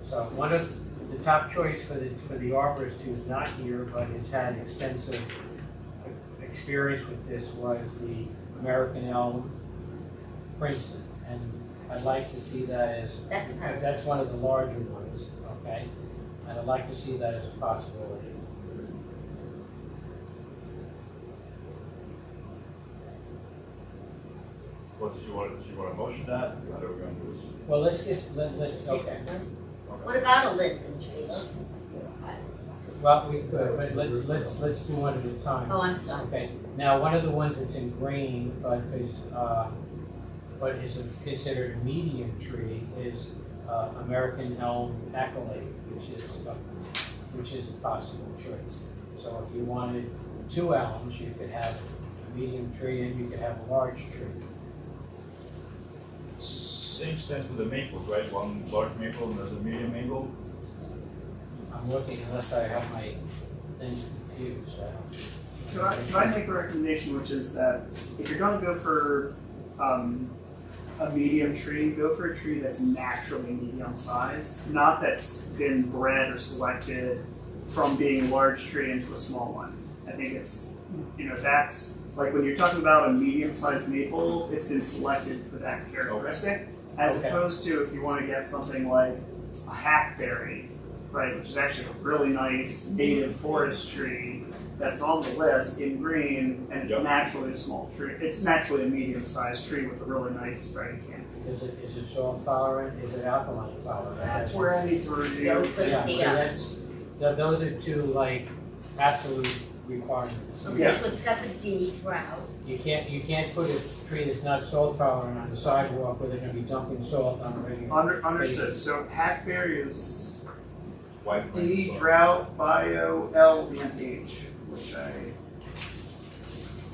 So one of the top choice for the arborist who's not here but has had extensive experience with this was the American elm Princeton. And I'd like to see that as, That's kind of, that's one of the larger ones, okay? And I'd like to see that as a possibility. What did you want to motion that? How are we going to do this? Well, let's okay. what about a linden tree? Those seem like they're high. Well, we could, but let's do one at a time. Oh, I'm sorry. Okay, now, one of the ones that's in green, but is considered a medium tree is, American elm accolade, which is a possible choice. So if you wanted 2 elms, you could have a medium tree and you could have a large tree. Same stands with the maples, right? One large maple and there's a medium maple. I'm looking unless I have my things confused, Could I make a recommendation, which is that if you're going to go for a medium tree, go for a tree that's naturally medium sized, not that's been bred or selected from being a large tree into a small one. I think it's, that's like when you're talking about a medium sized maple, it's been selected for that characteristic, as Okay. opposed to if you want to get something like a hackberry, right, which is actually a really nice native forest tree that's on the list in green, and it's Yep. naturally a small tree. It's naturally a medium-sized tree with a really nice spreading canopy. Is it salt tolerant? Is it alkaline tolerant? That's where I need to review. Those are Yeah, the, so those are 2 like absolute requirements. okay, so it's got the D drought. You can't put a tree that's not salt tolerant on the sidewalk where they're gonna be dumping salt on a regular. Understood. So hackberry is White. D, pine, drought, bio, L, and H,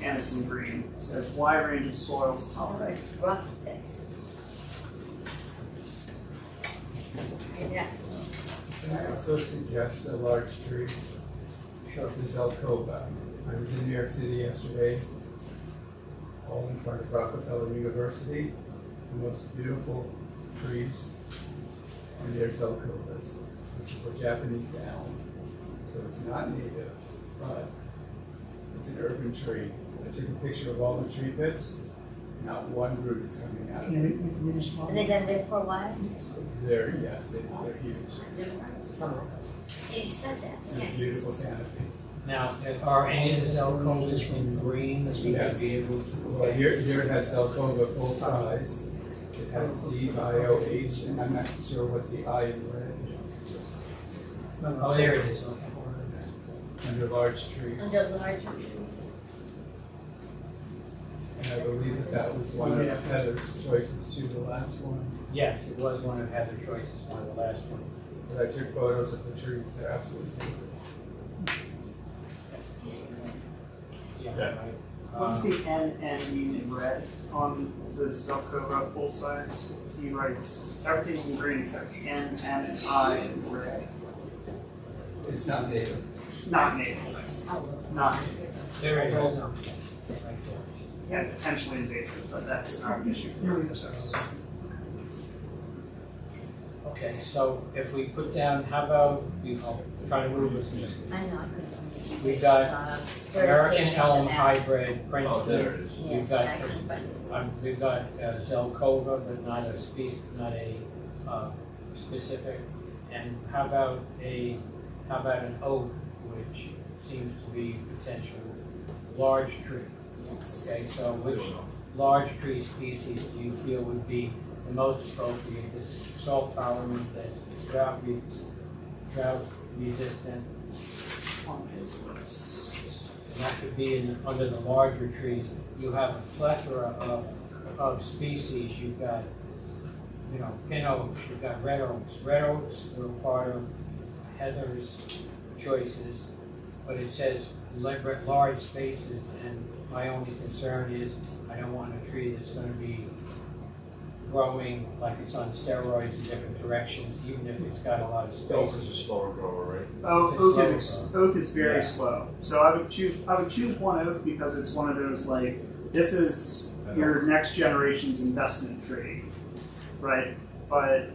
and it's in green. It says wide range of soils tolerate. Rough pits. Yeah, Can I also suggest a large tree? Sure. The Zelkova. I was in New York City yesterday, all in front of Rockefeller University, the most beautiful trees, and they're Zelkovas, which is a Japanese elm. So it's not native, but it's an urban tree. I took a picture of all the tree pits, not one root is coming out of You it. know, municipal. Have they been there for a while? They're, yes, they're huge. You said that, And a yeah. beautiful canopy. Now, are any of the Zelcos in green that we could be Yes. able to? Well, here it has Zelkova full size. It has DIOH, and I'm not sure what the I in red. Oh, there it is, okay. Under large trees. Under larger trees. And I believe that was one of Heather's choices too, the last one. Yes, it was one of Heather's choices, one of the last ones. But I took photos of the trees, they're absolutely beautiful. Yeah, Okay. right. What's the NN mean in red on the Zelkova full size? He writes everything's in green except N and I in red. It's not native. Not native. Not native. There it is. Right Yeah, potentially invasive, but that's not an issue for us. there. Okay, so if we put down, how about, I'll try to move this. I know, I couldn't. We got third American page on Elm the back. Hybrid, Oh, there Princeton. it is. Yeah, We've got- I couldn't find it. We've got Zelkova, but not not a specific. And how about an oak, which seems to be potential large tree? Yes. Okay, so which large tree species do you feel would be the most appropriate, that's salt tolerant, that's drought resistant? On his list. And that could be under the larger trees. You have a plethora of species. You've got, pin oaks, you've got red oaks. Red oaks were part of Heather's choices, but it says large spaces, and my only concern is I don't want a tree that's gonna be growing like it's on steroids in different directions, even if it's got a lot of Oak space. is a slower grower, right? Oh, It's a oak is very Yeah. slow. So I would choose one oak because it's one of those like this is your next generation's investment tree, right? But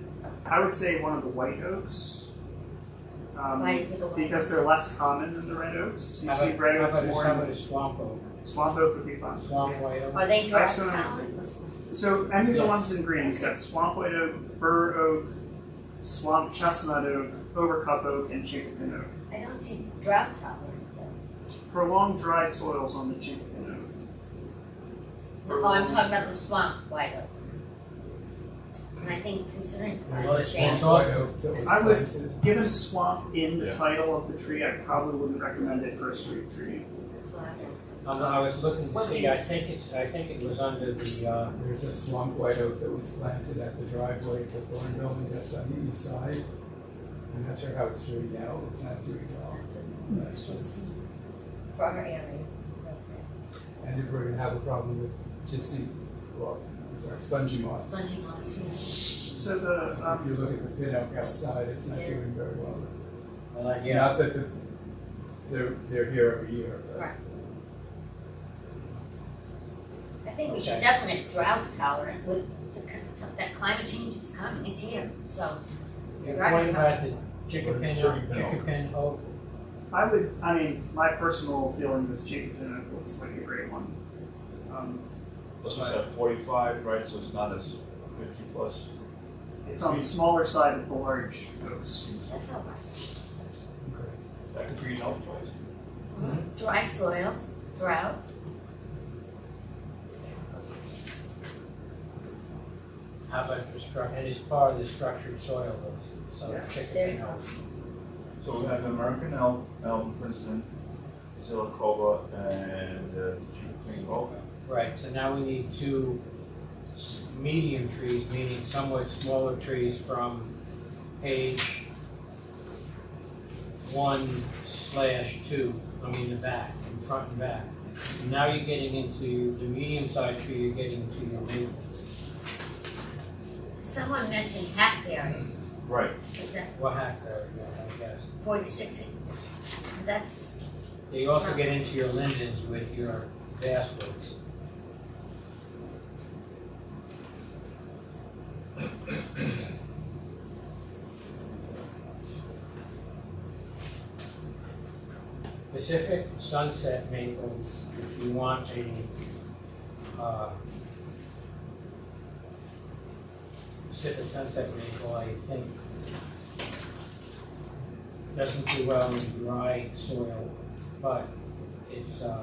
I would say one of the white oaks. Why do you think of white Because they're less common than the red oaks. You How see about- red how oaks about more. how about a swamp oak? Swamp oak would be fun. Swamp white oak? Are they drought That's gonna- tolerant? So any of the Yes. ones in green, it's got swamp white oak, bur oak, swamp chestnut oak, overcup oak, and chinkapin oak. I don't see drought tolerant though. Prolonged dry soils on the chinkapin oak. No, I'm talking about the swamp white oak. And I think considering Well, climate it's change, swamp White oak that was I would- planted. Given swamp in the Yeah. title of the tree, I probably wouldn't recommend it for a street tree. that's what I did. I was looking to What see, do you- I think it was under the, There's a swamp white oak that was planted at the driveway to Thorn Building just on the east side. I'm not sure how it's doing now, it's not doing well. That's- For our area. Okay. And if we're gonna have a problem with gypsy, well, sorry, spongy moths. Spongy moss, So the, If you look at the pin oak outside, it's not Yeah. doing very well. yeah, Not that they're here every year, but. Right. I think we should Okay. definitely make drought tolerant with that climate change is coming, it's here, so. you're Right. pointing about the chickapin Chickapin oak. oak. my personal feeling is chinkapin oak looks like a great one. This is at 45, right? So it's not as 50 plus. It's on the smaller side of the large oaks. That's all right. That green oak choice. Dry soils, drought. How about for structure, and it's part of the structured soil list, so Yes. There you chickapin go. oak. So we have American elm, Princeton, Zelkova, and Chinkapin oak. Right, so now we need two medium trees, meaning somewhat smaller trees from page 1/2, the back, in front and back. And now you're getting into the medium-sized tree, you're getting into your maples. Someone mentioned hackberry, Right. is that What hackberry, I guess. 46? That's, You also get into your lindens with your basswoods. Pacific sunset maples, if you want a Pacific Sunset maple, I think, doesn't do well in dry soil, but it's a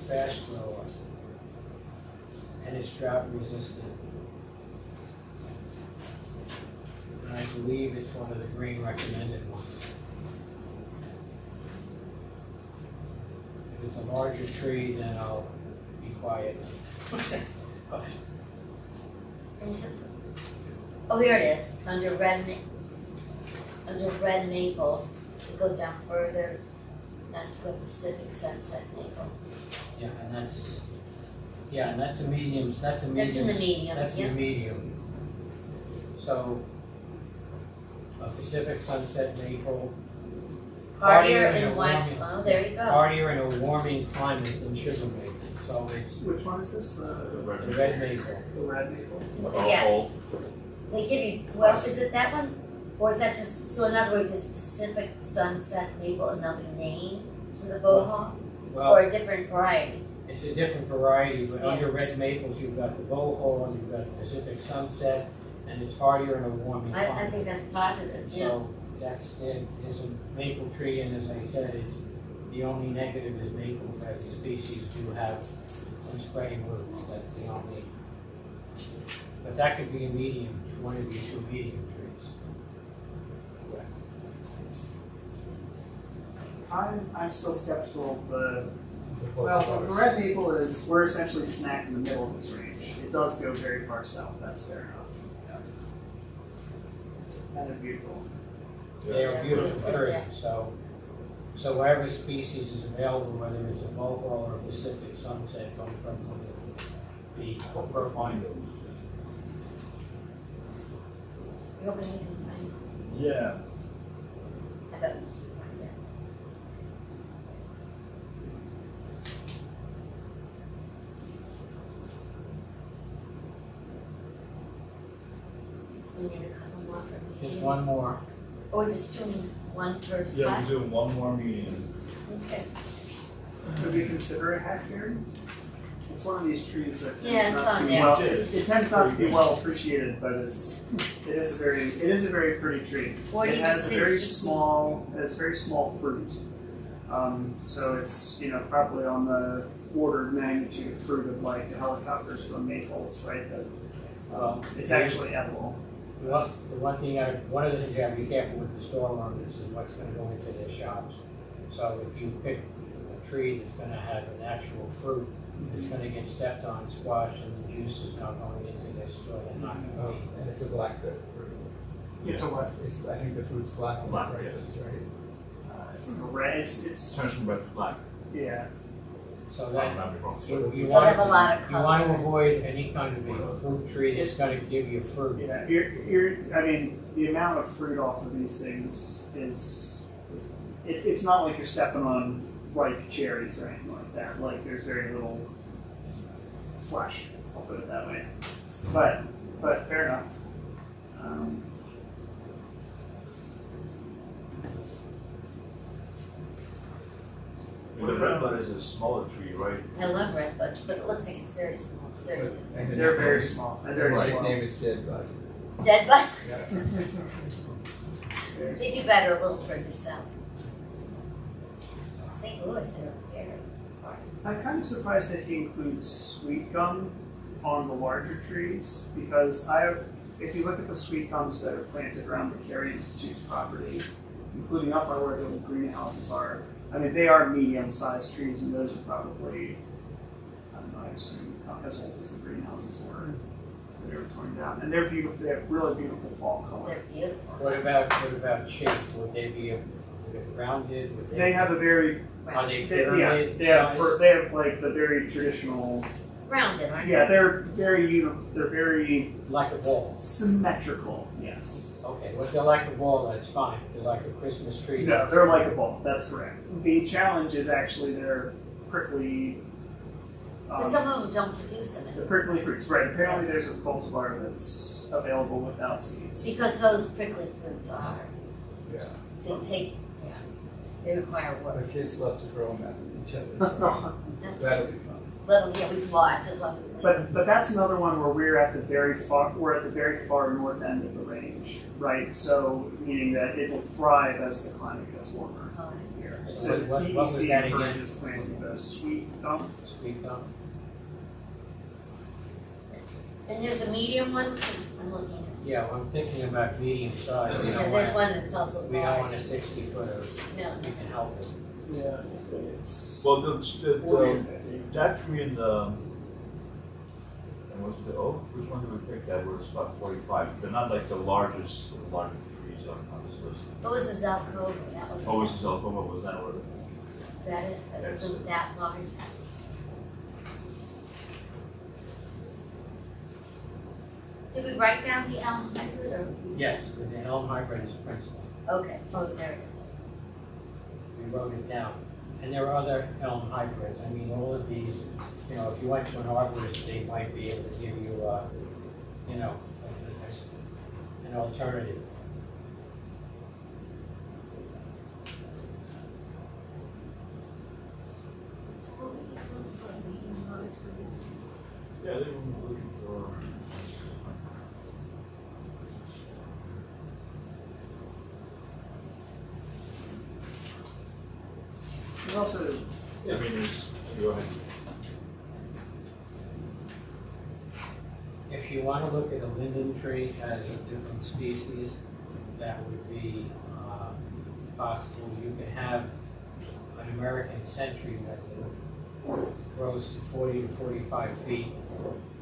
fast grower, and it's drought resistant. And I believe it's one of the green recommended ones. If it's a larger tree, then I'll be quiet. And you said, oh, here it is, under red maple, it goes down further, down to a Pacific Sunset maple. Yeah, and that's a medium, That's in the medium, That's in yeah. the medium. So, a Pacific Sunset maple. Hardier in a and white, warming- oh, there you go. Hardier in a warming climate than sugar maple, so it's Which one is this? The the red red maple. The red maple? Yeah, All they give you, well, is it that one? Or is that just, so in other words, is Pacific Sunset maple another name for the bohawk? Or Well, a different variety? it's a different variety, but Yeah. under red maples, you've got the Bohol, you've got the Pacific Sunset, and it's hardier in a warming I climate. think that's positive, yeah. So that's it. There's a maple tree, and as I said, it's the only negative is maples as a species do have some spreading roots. That's the only. But that could be a medium, one of these two medium trees. I'm still skeptical of the, The well, the cultivars. red maple is, we're essentially smack in the middle of this range. It does go very far south, that's fair enough. And they're beautiful. They are Yeah. beautiful trees. Yeah. So whatever species is available, whether it's a Bohol or a Pacific Sunset, come from the portfolios. You hoping you can find, Yeah. I bet you can find it. So we need a couple more for me. Just one more. Or just doing one per Yeah, spot? we're doing one more meeting. Okay. Could we consider a hackberry? It's one of these trees that Yeah, tends it's not on to be there. well, it tends not to be well appreciated, but it is a very pretty tree. 40 It to has a very 60 small, it has very small fruit. So it's, probably on the order of magnitude of fruit of like the helicopters from maples, right? But, it's actually edible. The one thing, one of the things you have to be careful with the store owners is what's gonna go into their shops. So if you pick a tree that's gonna have an actual fruit, it's gonna get stepped on, squashed, and the juice is now going into their store, they're not gonna Oh, be. and it's a blackberry fruit. It's a what? It's, I think the fruit's black when Black, it ripens, right? It's like a red, it's, Turns from red to black. yeah. So I that, might be wrong. So you So want, they have a lot of you want to color. avoid any kind of a fruit tree that's gonna give you fruit. Yeah, the amount of fruit off of these things is, it's not like you're stepping on ripe cherries or anything like that. Like there's very little flesh, I'll put it that way. But fair enough. The redbud is a smaller tree, right? I love red, but it looks like it's very small. Very And the They're nickname- very small and The very slow. nickname is Dead Bud. dead, but Yeah. Very they do better a little further south. St. Louis, they're very far. I'm kind of surprised that he includes sweet gum on the larger trees because if you look at the sweet gums that are planted around the Carey Institute's property, including up by where the old greenhouses are, I mean, they are medium-sized trees and those are probably, I don't know, I assume not as old as the greenhouses were. They were torn down and they're beautiful, they have really beautiful fall color. They're beautiful. What about shape? Would they be rounded? Would They have a very, Are they they, yeah, pyramid they have, size? they have like the very traditional, Rounded, aren't they? yeah, they're very Like a ball? symmetrical, yes. Okay, well, if they're like a ball, that's fine. If they're like a Christmas tree. No, that's- they're like a ball, that's correct. The challenge is actually their prickly, But some of them don't produce them the anymore. prickly fruits, right? Apparently there's a cultivar that's available without seeds. Because those prickly fruits are, Yeah. they take, they require Our work. kids love to throw them at each other, so That's, that'll be fun. yeah, we can watch as long as we. But that's another one where we're at the very far north end of the range, right? So meaning that it will thrive as the climate gets warmer Oh, here. So So what was DEC that again? encourages planting the sweet gum. Speak up. And there's a medium one, because I'm looking at, Yeah, well, I'm thinking about medium size, we yeah, don't there's want, one that's also we don't want large. a 60 footer, No, we can help it. Yeah, so it's Well, the 40 and 50. that tree in the, and what's the oak? Which one did we pick that where it's about 45? They're not like the largest trees on this list. what was the Zelco, that was. Oh, this is Elcoma, was that what? Is that it? That Yes. wasn't that large? Did we write down the elm hybrid or? Yes, the elm hybrid is principal, Okay, oh, there it is. we wrote it down. And there are other elm hybrids, I mean, all of these, you know, if you went to an arborist, they might be able to give you, you know, an alternative. So what were you looking for, medium large? Yeah, they were looking for. There's also, I mean, there's, go ahead. If you want to look at a linden tree as a different species, that would be possible. You can have an American century that grows to 40 to 45 feet.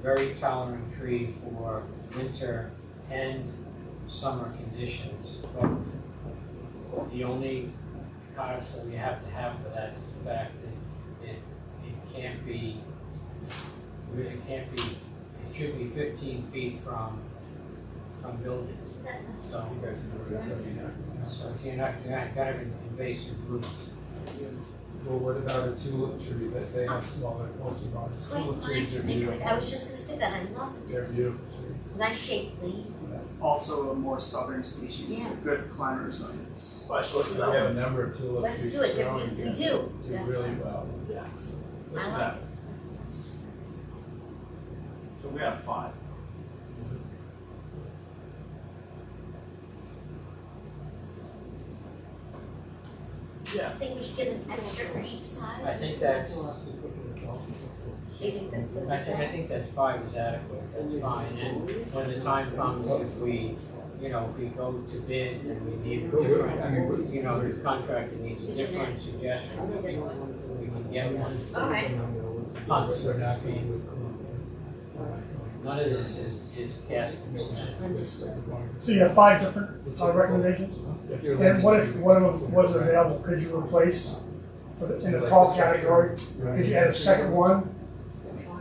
Very tolerant tree for winter and summer conditions both. The only codicil you have to have for that is the fact that it can't be, it should be 15 feet from buildings. So you're not gonna have invasive roots. Well, what about a tulip tree that they have smaller cultivars? Wait, Tulip nice, trees are beautiful. I was just gonna say that, I love it. They're beautiful trees. Nice shaped leaf. also a more southern species, Yeah. a good climate resilience. All right, so let's do We have that a one. number of tulip Let's trees do it, growing we here. do. Do That's really fine. well. Yeah. Let's do I that. like it. That's just nice. So we have 5. Yeah. I think we should get an extra for each side. I think that's, Do you think that's good? I think that's 5 is adequate, that's fine, and when the time comes, if we, you know, if we go to bid and we need different, you know, the contractor needs a different suggestion, we can get one. Alright. So we're not being with None of this is cast in stone. So you have 5 different recommendations? And what if one of them wasn't available, could you replace in the tall category? Could you add a second one?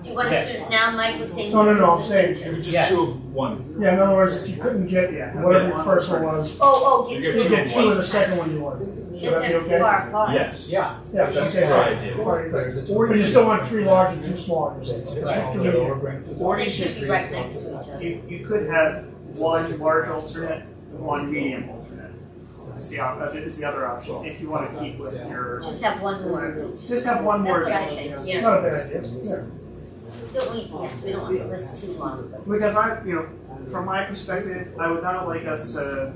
Do you want us to, now Mike was saying. No, I'm saying, You just Yeah. choose one. yeah, in other words, if you couldn't get whatever your first one was, Oh, You get get you two. get 2 of the second one you wanted. Should that be okay? Far apart. Yes. Yeah, Yeah, That's okay. a good idea. All right, There's a but tulip you still want 3 large and 2 small, you're saying? Yeah. The lower branches. Or they should be right next to each other. You could have one large alternate, one medium alternate. Is the other option, if you want to keep with your, Just have one more of each. just have one more. That's what I of each. think, yeah. Not a bad idea, yeah. Don't we, yes, we don't want the list too long, but. Because from my perspective, I would not like us to,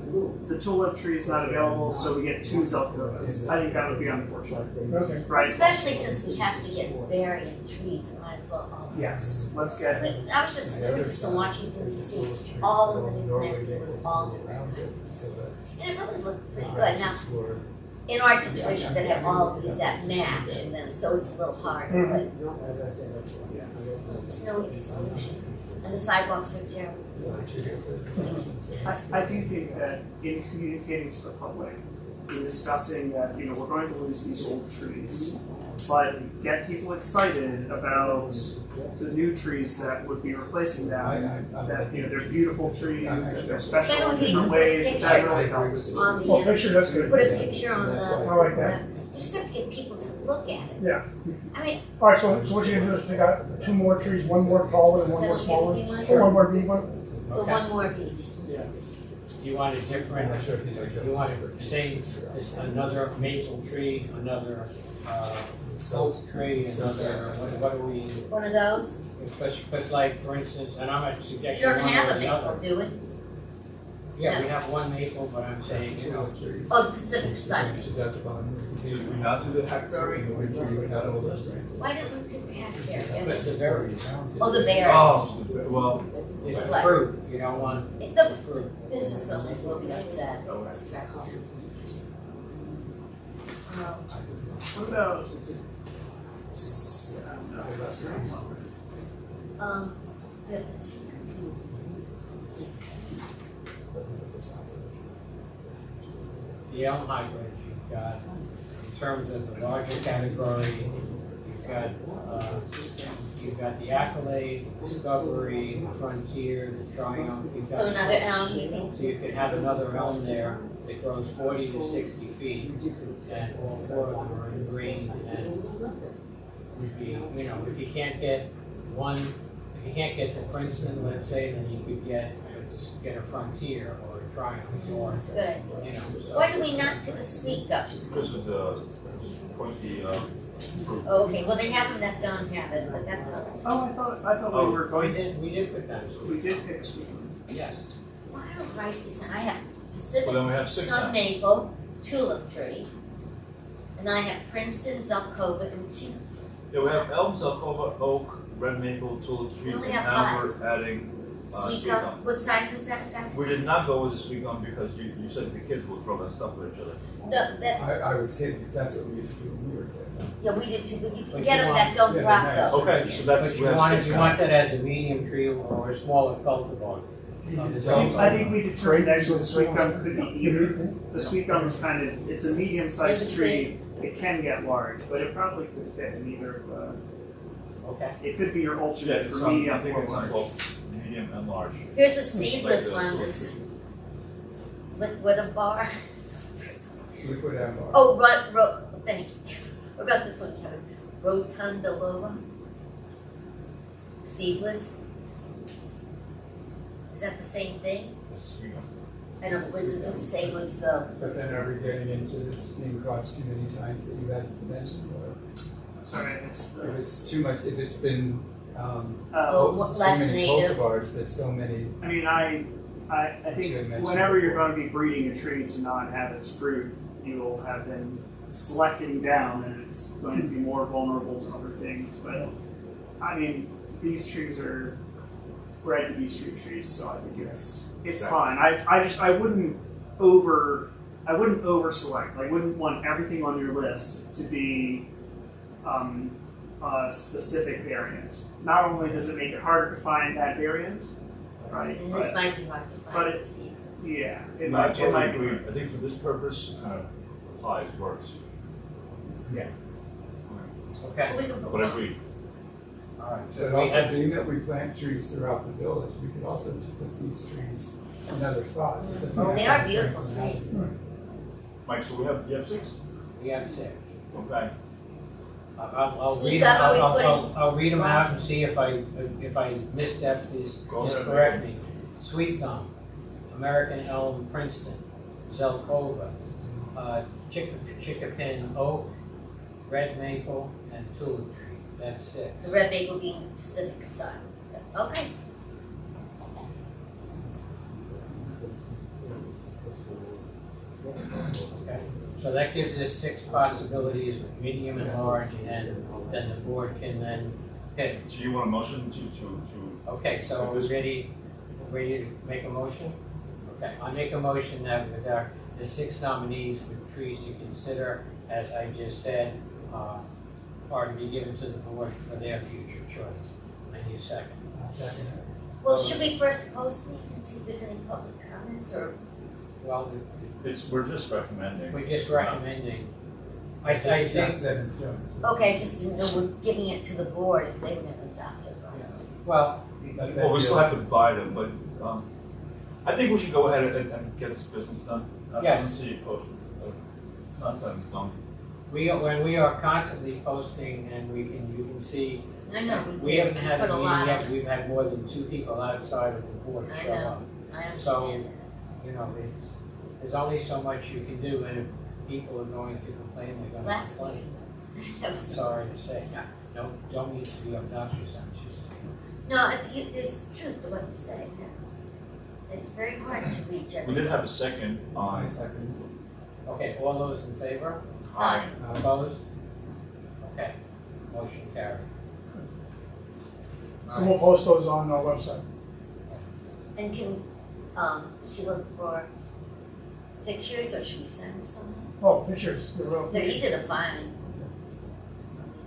the tulip tree is not available, so we get 2 Zelkovas. I think that would be unfortunate, Okay. right? Especially since we have to get variant trees, might as well all. Yes, let's get, We were just in Washington DC, all of the new planting was all different kinds of stuff. And it really looked pretty good. Now, in our situation, we're gonna have all of these that match and then, so it's a little harder, but it's no easy solution. And the sidewalks are terrible. I do think that in communicating to the public, in discussing that, we're going to lose these old trees, but get people excited about the new trees that would be replacing them, that, they're beautiful trees, that they're special in different ways, that really helps. On Well, the, picture, that's good. put a picture on I like that. just have to get people to look at it. Yeah. I mean, All right, so what you're gonna do is pick out 2 more trees, 1 more tall one and 1 more small one? Or 1 more big one? so one more of each. you want a different, I'm not sure if you know. you want to say this another maple tree, another oak tree, another, what do we, One of those? because like, for instance, and I'm not You suggesting don't one have or a the maple, other. do we? Yeah, we have one maple, but I'm saying, you know, Oh, the Pacific Sun. Which is at the bottom. So do we not do the hackberry? In the winter, you would have all those branches. Why don't we pick the hackberry? What's the berries? Oh, the berries. Oh, well, It's the What? fruit, you don't want The business owners will be upset. It's travel. What about? The the elm hybrids. You've got, in terms of the larger category, you've got the Accolade, the Discovery, the Frontier, the Triumph. You've got So another elm, you think? So you could have another elm there that grows 40 to 60 feet, and all four of them are in green, and would be, you know, if you can't get one, if you can't get the Princeton, let's say, then you could just get a Frontier or a Triumph, or, That's a good idea. you know, so. Why do we not get a sweet gum? because of the pointy, fruit. Oh, okay, well, they have them that don't have it, but that's all right. Oh, I thought we were We going. we did put that, so, We did pick a sweet one. yes. Why don't I write these? I have Pacific Well, then we have six Sun now. Maple, Tulip Tree, and I have Princeton, Zelkova, and Chief. Yeah, we have elm, Zelkova, oak, red maple, tulip tree, We and only have now we're adding Sweet sweet gum. gum. What size is that, guys? We did not go with the sweet gum because you said the kids will throw that stuff at each other. No, that, I was kidding, because that's what we used to do when we were kids. yeah, we did too, but you But can you get them want- that don't yeah, drop they're nice. though. Okay, so that's, But we you have want, six you now. want that as a medium tree or a smaller cultivar. I think we determined actually the sweet gum could be either. The sweet gum is kind of, it's a medium-sized tree. It can get large, but it probably could fit in either. Okay. It could be your Yeah, alternate it's for on, I medium think or it's on large. both medium and large. Here's a seedless Like the one, tulip this tree. liquid of bar. Liquid amber. Oh, thank you. What about this one, Kevin? Rotundalova? Seedless? Is that the same thing? That's sweet gum. I don't know, is it the same as the, But then are we getting into this being crossed too many times that you had mentioned, or Sorry, it's, if it's too much, if it's been, oh, so less many native? cultivars that so many, I mean, I You had think mentioned whenever you're before. going to be breeding a tree to not have its fruit, you will have been selecting down, and it's going to be more vulnerable to other things. But I mean, these trees are bred to be street trees, so I think it's Exactly. fine. I wouldn't over select. I wouldn't want everything on your list to be a specific variant. Not only does it make it harder to find that variant, right? and this But might be hard to but find it- the seedless. yeah, it No, I might totally be. agree. I think for this purpose, kind of applies, works. Okay. We can put But one. agreed. All right. but So we also have, being that we plant trees throughout the village, we could also put these trees in other spots. It doesn't Oh, they have are to be beautiful planted trees. Mike, so you have six? we have 6. Okay. I'll Sweet read gum, them, are we putting- I'll read them out and see if I misstep these, Go ahead. just correct me. Sweet gum, American elm, Princeton, Zelkova, chickapin oak, red maple, and tulip tree. That's 6. The red maple being Pacific Sun. So, okay. Okay. So that gives us 6 possibilities, medium and large, and then the board can then pick. So you want a motion to Okay, so are we ready to make a motion? Okay, I make a motion that with the 6 nominees for trees to consider, as I just said, are to be given to the board for their future choice. I need a second. I'll second it. Well, should we first post these and see if there's any public comment, or? Well, we're just recommending. we're just recommending. I This is not think, set in stone, so- Okay, I just didn't know we're giving it to the board if they were gonna adopt it, right? well, Let that Well, we be still a- have to buy them, but, I think we should go ahead and get this business done. I Yes. don't see it posted. It's not set in stone. when we are constantly posting and you can see, I know, we haven't had put a a meeting lot yet, of, we've had more than 2 people outside of the board I show know. up. I So, understand you know, there's only so much you can do, and if people are going to complain, they're gonna Last complain. sorry to say. No, don't mean to be obnoxious, I'm just. No, there's truth to what you say, yeah. It's very hard to reach We everyone. did have a second on. Okay, all those in favor? Aye. Opposed? Okay, motion carried. So we'll post those on our website. And can, she look for pictures or should we send some? Oh, pictures, they're real. They're easy to find.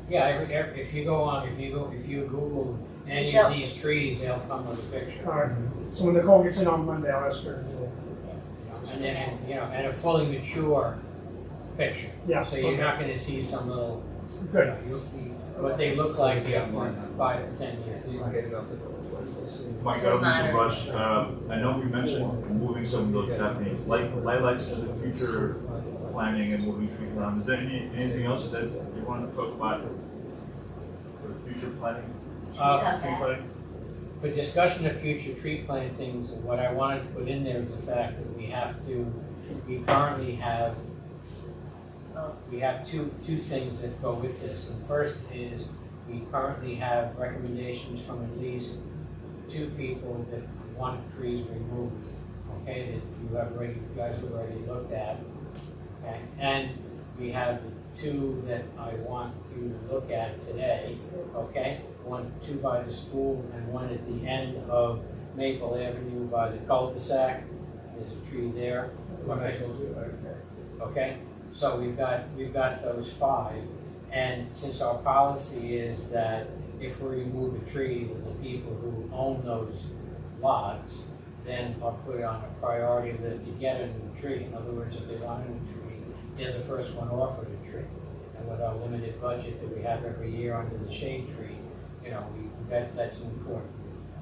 Yeah, if you go on, if you Google any of these trees, they'll come with a picture. All right, so when Nicole gets in on Monday, I'll ask her to do it. And then, and a fully mature picture. Yeah, So you're okay. not gonna see some little, Good. you'll see what they look like after 5 to 10 years. So you can get it off the village website. Mike, I don't mean to rush. I know we mentioned moving some of those Japanese lilacs to the future planning and moving trees around. Is there anything else that you want to talk about for future planning? Tree planting? For discussion of future tree plantings, what I wanted to put in there is the fact that we currently have, we have two things that go with this. And first is, we currently have recommendations from at least 2 people that want trees removed, okay, that you guys have already looked at. Okay, and we have 2 that I want you to look at today, okay? 2 by the school and 1 at the end of Maple Avenue by the cul-de-sac. There's a tree there. What I told you, okay. Okay, so we've got those 5, and since our policy is that if we remove a tree, then the people who own those lots, then are put on a priority list to get a new tree. In other words, if they want a new tree, they're the first one offered a tree. And with our limited budget that we have every year under the shade tree, that's an important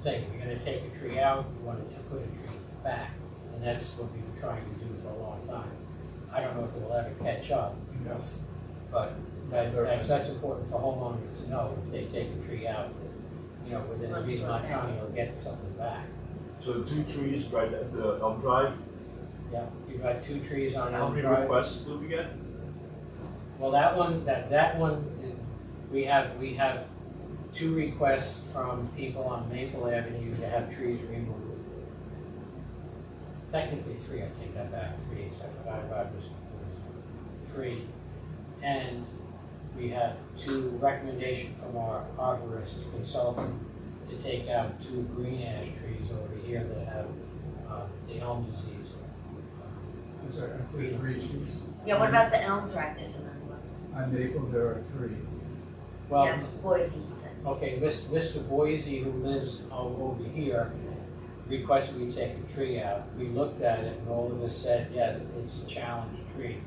thing. If you're gonna take a tree out, you want to put a tree back, and that's what we've been trying to do for a long time. I don't know if it will ever catch up, but that's important for homeowners to know if they take a tree out, that, within a reasonable amount of time, they'll get something back. So 2 trees right at the Elm Drive. Yeah, you've got 2 trees on How Elm many Drive. requests did we get? Well, that one, we have 2 requests from people on Maple Avenue to have trees removed. Technically 3, I take that back, 3, so I forgot about this. 3. And we have 2 recommendations from our arborist consultant to take out 2 green ash trees over here that have the elm disease. I'm sorry, 3 trees. Yeah, what about the Elm Drive? There's another one. On Maple, there are 3. Well, Yeah, Boise, he said. okay, Mr. Boise, who lives over here, requested we take a tree out. We looked at it and all of us said, yes, it's a challenge tree.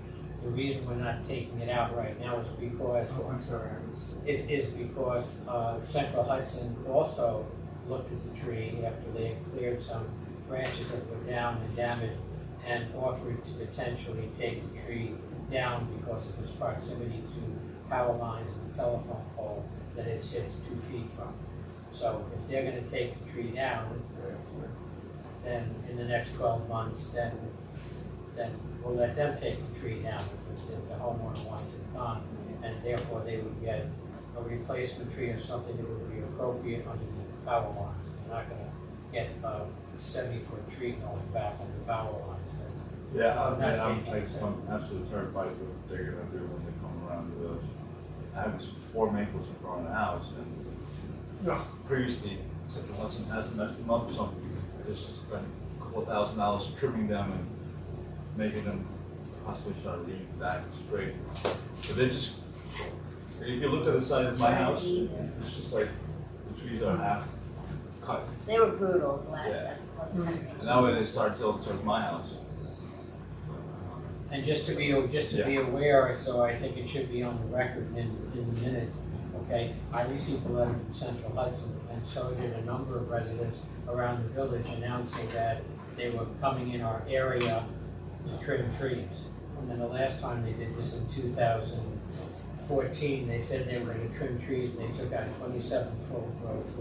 The reason we're not taking it out right now is because Oh, I'm sorry, I was. is because Central Hudson also looked at the tree after they had cleared some branches that were down and damaged and offered to potentially take the tree down because of its proximity to power lines and the telephone pole that it sits 2 feet from. So if they're gonna take the tree down, then in the next 12 months, then we'll let them take the tree down if the homeowner wants it gone. And therefore they would get a replacement tree or something that would be appropriate underneath the power lines. They're not gonna get a 70-foot tree going back on the power lines. Yeah, Not I'm taking it. absolutely terrified of what they're gonna do when they come around the village. I have 4 maples in front of the house, and No. previously, Central Hudson has messed them up, so I just spent a couple of $1,000 trimming them and making them possibly start leaning back straight. But they just, if you look at the side of my house, it's just like the trees are half cut. They were brutal the last Yeah. time. And now when they start tilting towards my house. And just to be aware, so I think it should be on the record in the minutes, okay? I received a letter from Central Hudson, and so did a number of residents around the village announcing that they were coming in our area to trim trees. And then the last time they did this in 2014, they said they were gonna trim trees, and they took out 27 full growth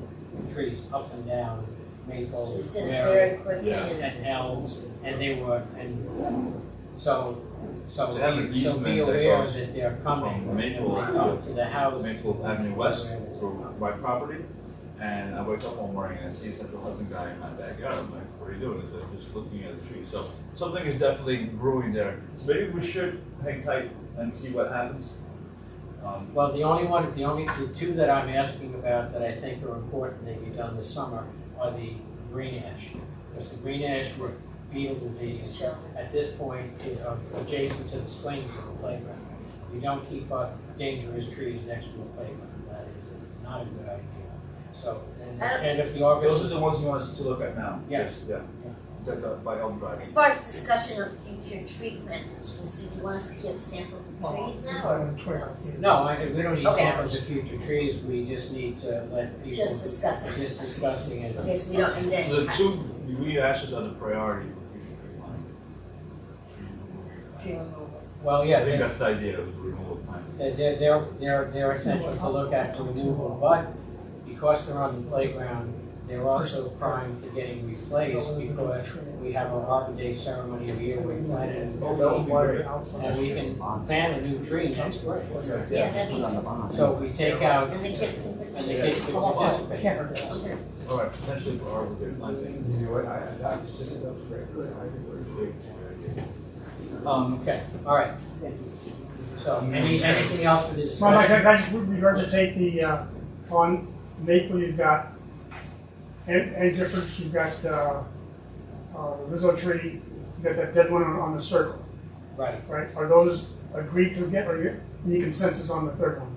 trees up and down, maples, Just did it very very quickly. Yeah. And and elms, and they were, and So They have an be easement that aware goes that they're coming, from and Maple they come to the house. Maple Avenue West through my property, and I wake up one morning and I see a Central Hudson guy in my backyard. I'm like, what are you doing? They're just looking at the tree. So something is definitely brewing there. So maybe we should hang tight and see what happens. Well, the two that I'm asking about that I think are important that be done this summer are the green ash. Because the green ash with beetle disease Sure. at this point is adjacent to the swings of the playground. We don't keep up dangerous trees next to a playground. That is not a good idea. So, and if the Those are August, the ones you want us to look at now. Yes. Yeah. By Elm Drive. As far as discussion of future tree plantings, do you want us to give samples of trees now, or no, we don't need Okay. samples of future trees. We just need to let people just discuss it? just discussing it. Okay, so we don't need So any the two green ashes are the priority for future tree planting. Tree removal. tree removal. Well, I yeah, think that's the idea of the removal of planting. they're essential to look at for removal, but because they're on the playground, they're also primed for getting replaced because we have our Arbor Day ceremony every year. We plant a new tree, and we can plant a new tree next spring. Yeah, that'd be nice. So we take out, And the kids can and the participate. kids can participate. Okay. All right, potentially for Arbor Day planting. You know what, that was just about great. Okay, all right. So anything else for the Well, Mike, discussion? can I just regurgitate the, on Maple, you've got, and difference, you've got, the Rizzo tree, you got that dead one on the circle, Right. right? Are those agreed to get, or any consensus on the third one?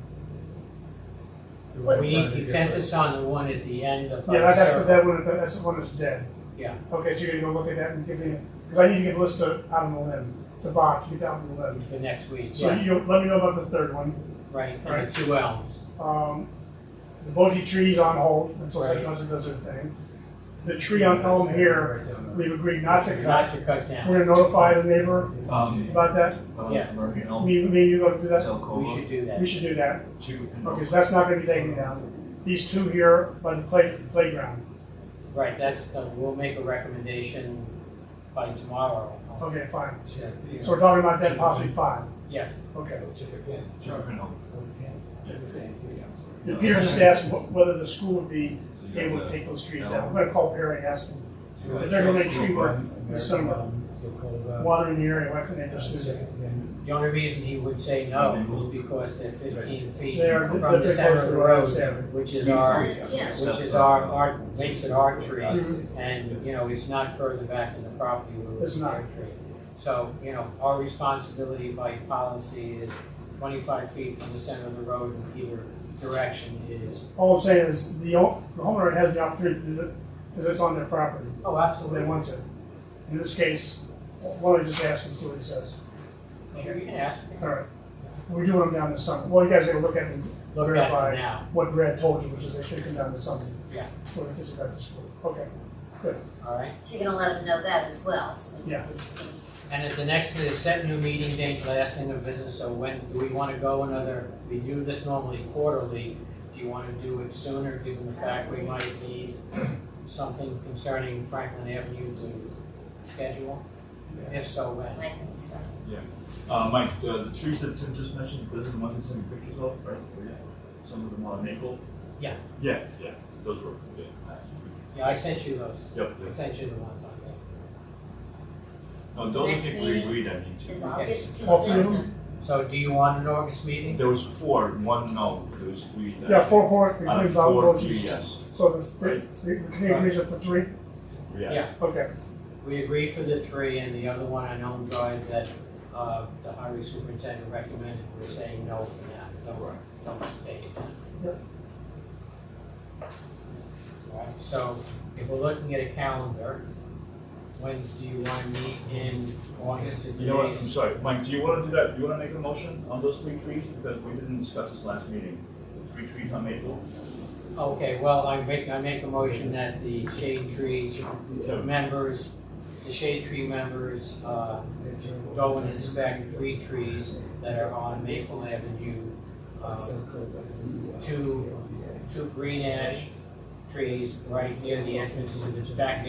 We need consensus on the one at the end of. Yeah, that's the circle. dead one, that's the one that's dead. Yeah. Okay, so you're gonna go look at that and give me, because I need to get a list of out on the limb, the box, get out on the limb. For next week. So you'll let me know about the third one. Right, and Right. the two elms. The Boji tree's on hold until such time as it does their thing. The tree on Elm here, we've agreed not to Not cut. to cut down. We're gonna notify the neighbor about that. Yeah. American Elm. Me and you go do that? We should do that. We should do that. Cheaper. Okay, so that's not gonna be taken down. These two here by the playground. Right, we'll make a recommendation by tomorrow. Okay, fine. Yeah. So we're talking about that possibly 5. Yes. Okay. Cheaper Elm. And Peter just asked whether the school would be So you able got to the- take those trees down. I'm gonna call Perry and ask him. If they're gonna make tree work this summer, water in the area, why couldn't they just do that? The only reason he would say no is because they're 15 feet They are- from they're the center of the road, yeah. which is our, Yeah. makes it our tree. Mhm. And, it's not further back in the property where It's it's not. their tree. So, our responsibility by policy is 25 feet from the center of the road in either direction is, All I'm saying is the homeowner has the opportunity to do it because it's on their property. oh, So they absolutely. want to. In this case, why don't we just ask and see what he says? Sure, you can ask. All right. We're doing them down this summer. Well, you guys gotta look at it and Look at verify it now. what Brad told you, which is they should come down this summer. Yeah. For the kids back to school. Okay. All right. So you're gonna let them know that as well, so. Yeah. And at the next, set new meeting date, last thing of business, so when, do we want to go we do this normally quarterly, do you want to do it sooner, given the fact we might need something concerning Franklin Avenue to schedule? If so, when? I think so. Mike, the trees that Tim just mentioned, those are the ones he's sending pictures of, right? Some of them are maple? Yeah. Yeah, those were, yeah. Yeah, I sent you those, Yep, I sent you the ones on there. no, those I Next think we meeting agreed I need Is to. August too All three of soon? them? So do you want an August meeting? There was 4, 1 no, there was 3. that- Yeah, four, Out of includes 4, all 3 those. yes. So the committee agrees with the 3? Yeah. Okay. We agreed for the 3, and the other one on Elm Drive that, the highway superintendent recommended, we're saying no for now, don't take it down. Yep. Right, so if we're looking at a calendar, when do you want to meet in August or You know what, I'm sorry, Mike, do you want to do that, do you want to make a motion on those 3 trees? Because we didn't discuss this last meeting. The 3 trees on Maple? Okay, well, I make a motion that the shade tree members, go and inspect 3 trees that are on Maple Avenue. Two green ash trees right near the entrance to the back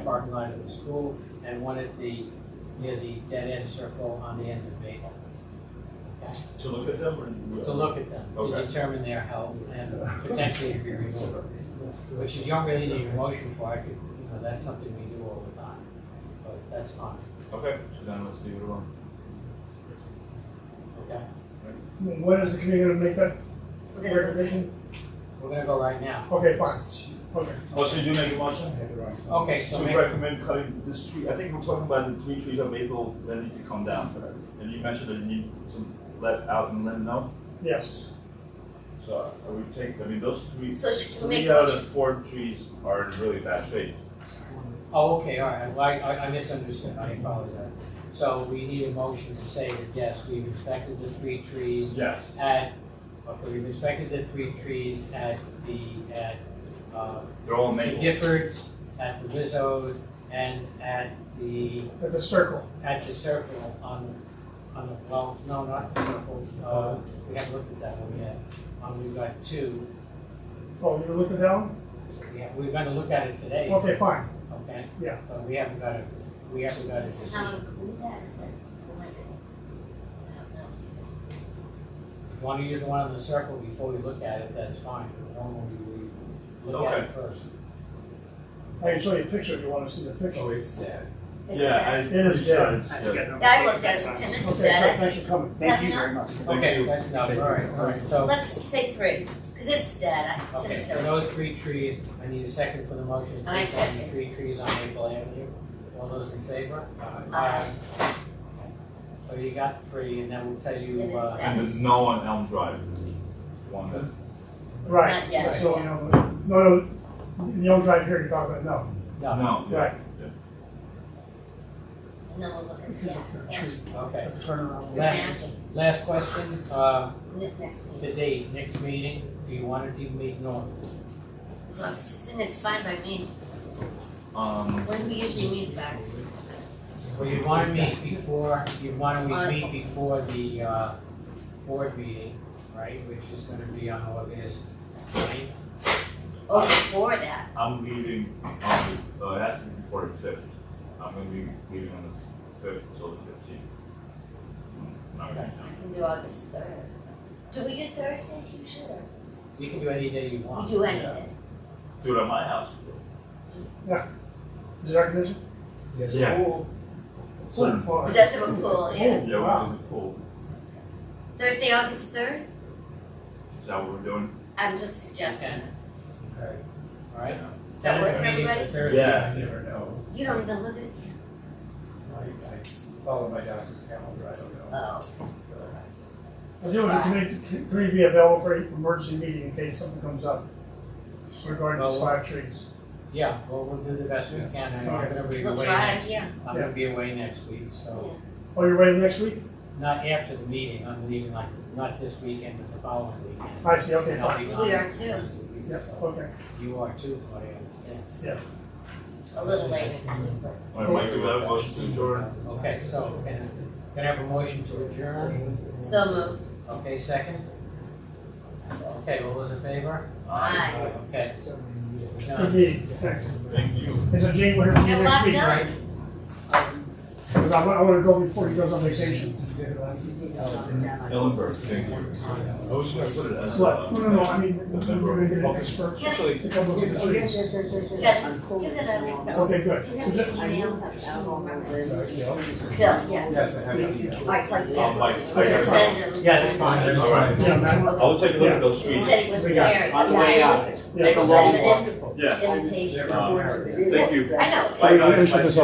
parking lot of the school, and one at the near the dead end circle on the end of Maple. Okay? To look at them or? To look at them, to Okay. determine their health and potentially to be removed. Which you don't really need a motion for, that's something we do all the time, but that's fine, Okay, so then let's leave it alone. okay? When is the committee gonna make that We're gonna go, recommendation? We're gonna go right now. Okay, fine. Okay. Oh, so you make a motion? Okay, so To make, recommend cutting this tree, I think we're talking about the 3 trees on Maple that need to come down. And you mentioned that you need to let out and let them know. Yes. So I would take, I mean, those three, so should we make 3 a out motion? of 4 trees are in really bad shape. oh, okay, all right, well, I misunderstood, I apologize. So we need a motion to say that, yes, we've inspected the 3 trees Yes. we've inspected the 3 trees at They're all the Maple. Giffords, at the Lizzo's, and at the At the circle. circle on the, well, no, not the circle, we haven't looked at that one yet. We've got 2, Oh, you looked it down? we're gonna look at it today, Okay, fine. okay? Yeah. But we haven't got a Now decision. include that, I don't know. If you wanna use the one on the circle before we look at it, that's fine, normally we look at it first. I can show you a picture if you want to see the picture. Oh, it's dead. It's Yeah, dead. It is dead. I looked at it, Tim, it's Okay, dead. thanks for coming. Thank you very much. Okay, that's enough, all right, so, Let's say 3, because it's dead, okay, Tim for showed. those 3 trees, I need a second for the motion to I take down the second. 3 trees on Maple Avenue. All those in favor? Aye. So you got 3, and then we'll tell you, It is dead. And there's no on Elm Drive. One that. Right. Not yet, So, yeah. no, you don't drive here, you're talking about, no. No. Yeah. Right. And then we'll look at, yeah, okay. Turnaround. Last question, next the meeting. date, next meeting, do you want it to meet north? As long as it's fine by me. Um, When do we usually meet back? Well, you wanna meet before, meet before the, board meeting, right, which is gonna be on August 9th. Oh, before that. I'm leaving on it has to be before the 5th. I'm gonna be leaving on the 5th until the 15th. Not I Okay. can do August 3rd. Do we do Thursdays usually? You can do any day you We want. do anything. Do it at my house. Is it air conditioned? Yes. Yeah. Cool. Well, But that's a pool, yeah. Yeah, we're Wow. doing the pool. Thursday, August 3rd? Is that what we're doing? I'm just suggesting. Okay. Okay. All right. Does that work for Meeting everybody? Thursday. Yeah. I never know. You don't even look at it. I follow my doctor's calendar, I don't know. Oh. I do want the committee be available for an emergency meeting in case something comes up regarding those 5 trees. Yeah, well, we'll do the best we can, and I'm gonna be We'll away try, next, yeah. I'm gonna be away next week, so, Oh, you're ready next week? not after the meeting, I'm leaving like, not this weekend, but the following weekend. I see, okay, And I'll fine. be We gone are the too. rest of the week, Yeah, so. okay. You are too, but I understand. A little later than but All right, Mike, do we have a motion to adjourn? Okay, so, can I have a motion to adjourn? So moved. Okay, second? Okay, all those in favor? Aye. Okay. Good meeting, thanks. Thank you. And so Jane, we're here for you Get a next lot week, right? done. Because I want to go before he goes on vacation. Ellenberg, thank you. I was gonna put it as What? No, I mean, we're going to get Okay. this first. Actually, To come look at the trees. Yes, give it a link. Okay, good. Do you So have just, an email? Bill, yeah. Yes, I have it. Alright, so Oh, Mike, we're gonna okay. send him. Yeah, that's fine, that's All right. yeah, man. I'll take a look at those He trees. said he was We got it. there. On the way out, take a Yeah. long Send walk. him Yeah. an invitation. Thank you. I know. Bye, guys. Finish with this